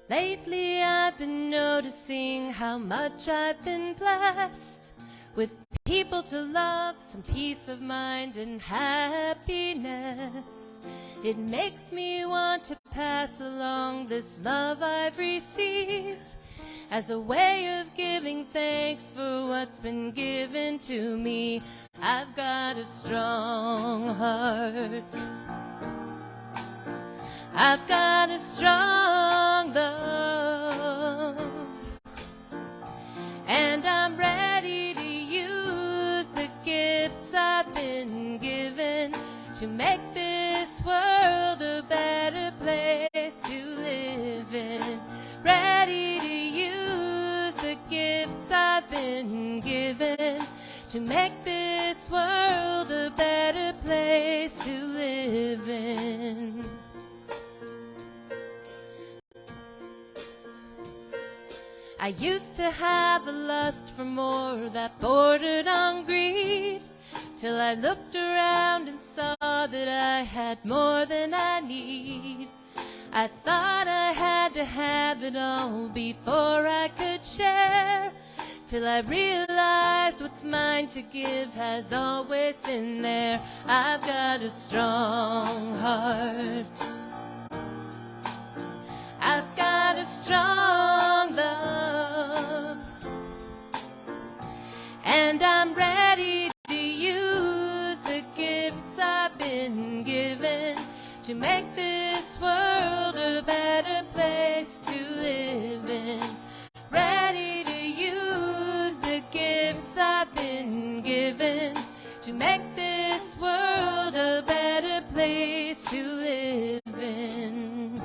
Lately I've been noticing how much I've been blessed with people to love, some peace of mind and happiness. It makes me want to pass along this love I've received as a way of giving thanks for what's been given to me. I've got a strong heart. I've got a strong love, and I'm ready to use the gifts I've been given to make this world a better place to live in. Ready to been given to make this world a better place to live in. I used to have a lust for more that bordered on greed, till I looked around and saw that I had more than I need. I thought I had to have it all before I could share, till I realized what's mine to give has always been there. I've got a strong heart. I've got a strong love, and I'm ready to use the gifts I've been given to make this world a better place to live in. Ready to use the gifts I've been given to make this world a better place to live in.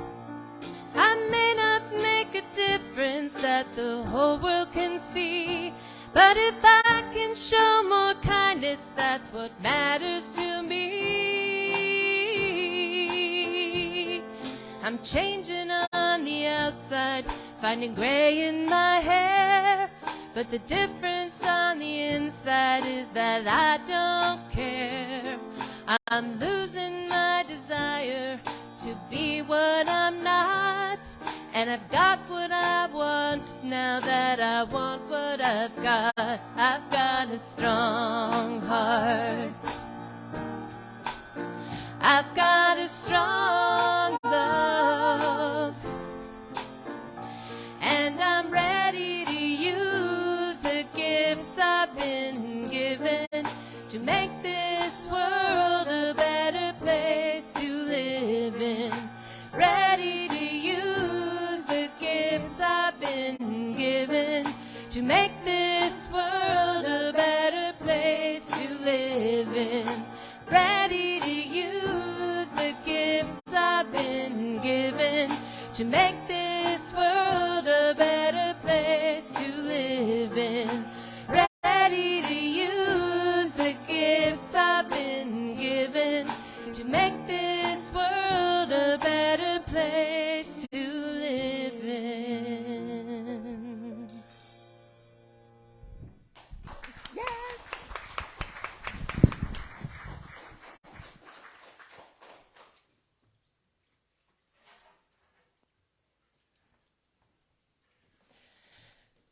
I may not make a difference that the whole world can see, but if I can show more kindness, that's what matters to me. I'm changing on the outside, finding gray in my hair, but the difference on the inside is that I don't care. I'm losing my desire to be what I'm not, and I've got what I want now that I want what I've got. I've got a strong heart. I've got a strong love, and I'm ready to use the gifts I've been given to make this world a better place to live in. Ready to use the gifts I've been given to make this world a better place to live in. Ready to use the gifts I've been given to make this world a better place to live in. Ready to use the gifts I've been given to make this world a better place to live in. Yes.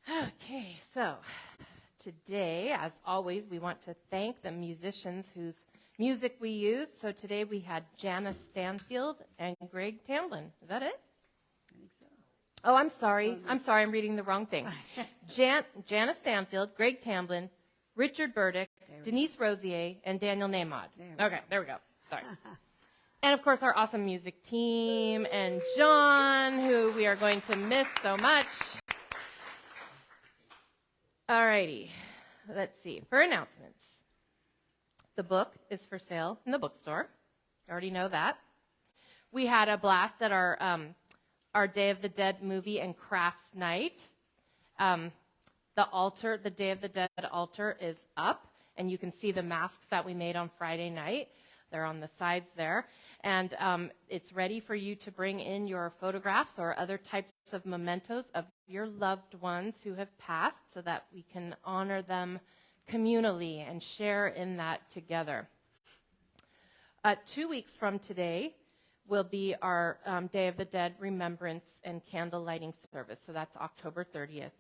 Okay, so today, as always, we want to thank the musicians whose music we used. So today we had Janice Stanfield and Greg Tamblin. Is that it? I think so. Oh, I'm sorry. I'm reading the wrong thing. Janice Stanfield, Greg Tamblin, Richard Burdick, Denise Rosier, and Daniel Namod. There we go. Sorry. And, of course, our awesome music team and John, who we are going to miss so much. All righty. Let's see. For announcements, the book is for sale in the bookstore. I already know that. We had a blast at our Day of the Dead movie and crafts night. The Day of the Dead altar is up, and you can see the masks that we made on Friday night. They're on the sides there. And it's ready for you to bring in your photographs or other types of mementos of your loved ones who have passed so that we can honor them communally and share in that together. 2 weeks from today will be our Day of the Dead Remembrance and Candle Lighting Service. So that's October 30th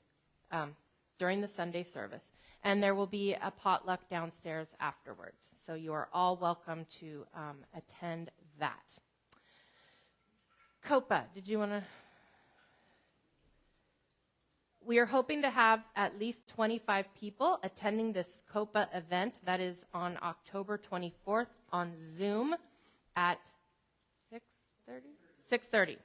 during the Sunday service. And there will be a potluck downstairs afterwards. So you are all welcome to attend that. COPA, did you want to? We are hoping to have at least 25 people attending this COPA event that is on October 24th on Zoom at 6:30?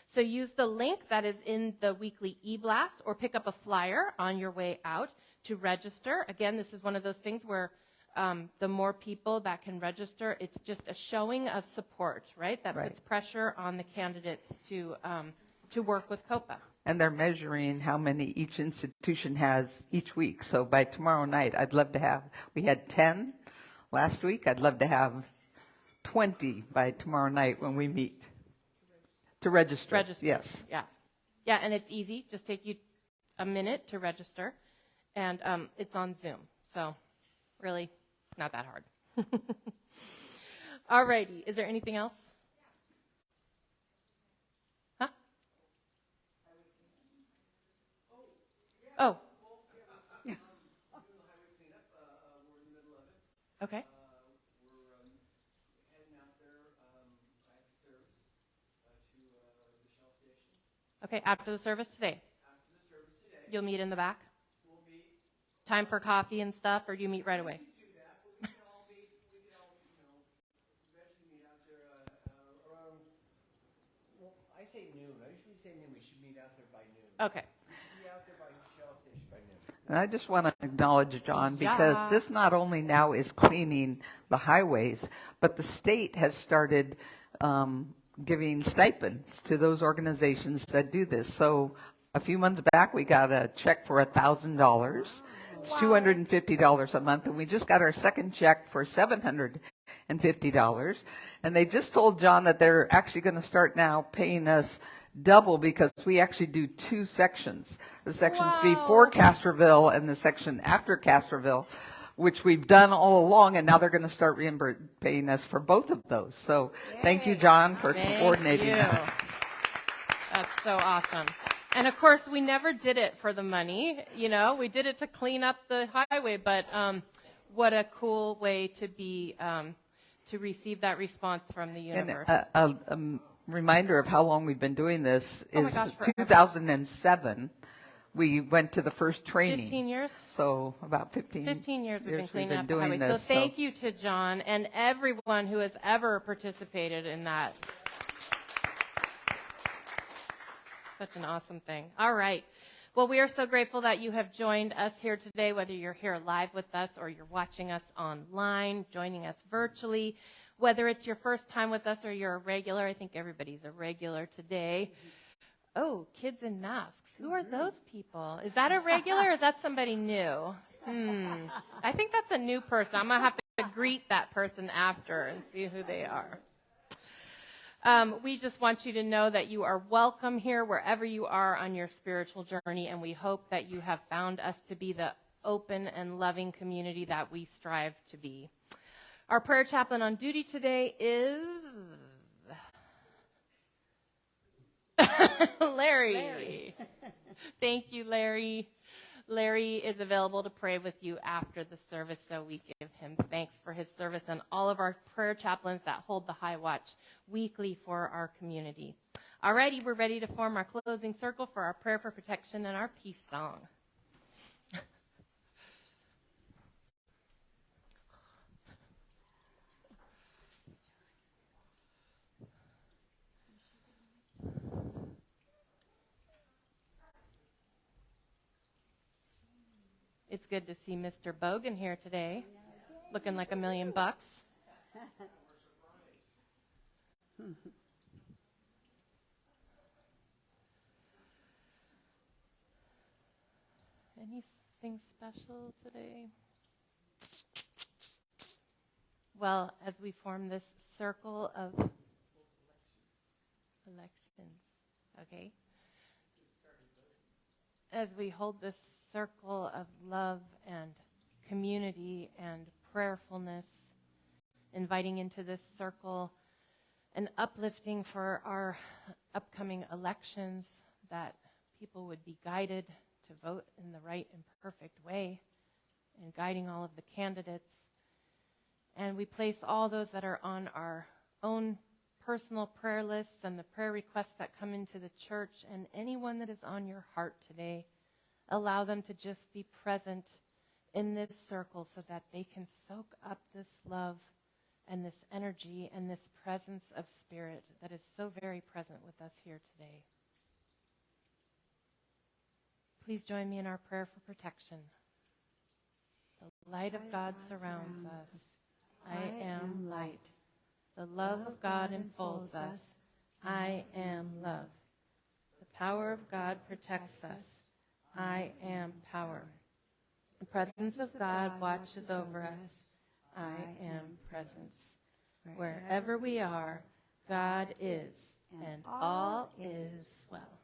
So use the link that is in the weekly e-blast or pick up a flyer on your way out to register. Again, this is one of those things where the more people that can register, it's just a showing of support, right? That puts pressure on the candidates to work with COPA. and they're measuring how many each institution has each week. So by tomorrow night, I'd love to have, we had 10 last week. I'd love to have 20 by tomorrow night when we meet. To register. Register. Yes. Yeah. Yeah, and it's easy. Just take you a minute to register. And it's on Zoom. So really not that hard. All righty. Is there anything else? Huh? Oh. Okay. Okay, after the service today. You'll meet in the back? We'll meet. Time for coffee and stuff, or do you meet right away? We can all eventually meet out there around, well, I say noon. I usually say noon. We should meet out there by noon. Okay. We should be out there by Shell Station by noon. And I just want to acknowledge John, because this not only now is cleaning the highways, but the state has started giving stipends to those organizations that do this. So a few months back, we got a check for $1,000. It's $250 a month, and we just got our second check for $750. And they just told John that they're actually going to start now paying us double, because we actually do 2 sections. The sections before Castroville and the section after Castroville, which we've done all along, and now they're going to start paying us for both of those. So thank you, John, for coordinating that. That's so awesome. And of course, we never did it for the money. You know, we did it to clean up the highway. But what a cool way to be to receive that response from the universe. And a reminder of how long we've been doing this is forever. 2007. We went to the first training. 15 years? So about 15 years we've been cleaning up the doing highway. this. So thank you to John and everyone who has ever participated in that. Such an awesome thing. All right. Well, we are so grateful that you have joined us here today, whether you're here live with us or you're watching us online, joining us virtually. Whether it's your first time with us or you're a regular, I think everybody's a regular today. Oh, kids in masks. Who are those people? Is that a regular or is that somebody new? I think that's a new person. I'm going to have to greet that person after and see who they are. We just want you to know that you are welcome here wherever you are on your spiritual journey, and we hope that you have found us to be the open and loving community that we strive to be. Our prayer chaplain on duty today is Larry. Thank you, Larry. Larry is available to pray with you after the service, so we give him thanks for his service and all of our prayer chaplains that hold the high watch weekly for our community. Alrighty, we're ready to form our closing circle for our prayer for protection and our peace song. It's good to see Mr. Bogan here today, looking like $1 million. Anything special today? Well, as we form this circle of elections, okay? As we hold this circle of love and community and prayerfulness, inviting into this circle an uplifting for our upcoming elections, that people would be guided to vote in the right and perfect way, and guiding all of the candidates. And we place all those that are on our own personal prayer lists and the prayer requests that come into the church, and anyone that is on your heart today. Allow them to just be present in this circle so that they can soak up this love and this energy and this presence of spirit that is so very present with us here today. Please join me in our prayer for protection. The light of God surrounds us. I am light. The love of God enfolds us. I am love. The power of God protects us. I am power. The presence of God watches over us. I am presence. Wherever we are, God is, and all is well.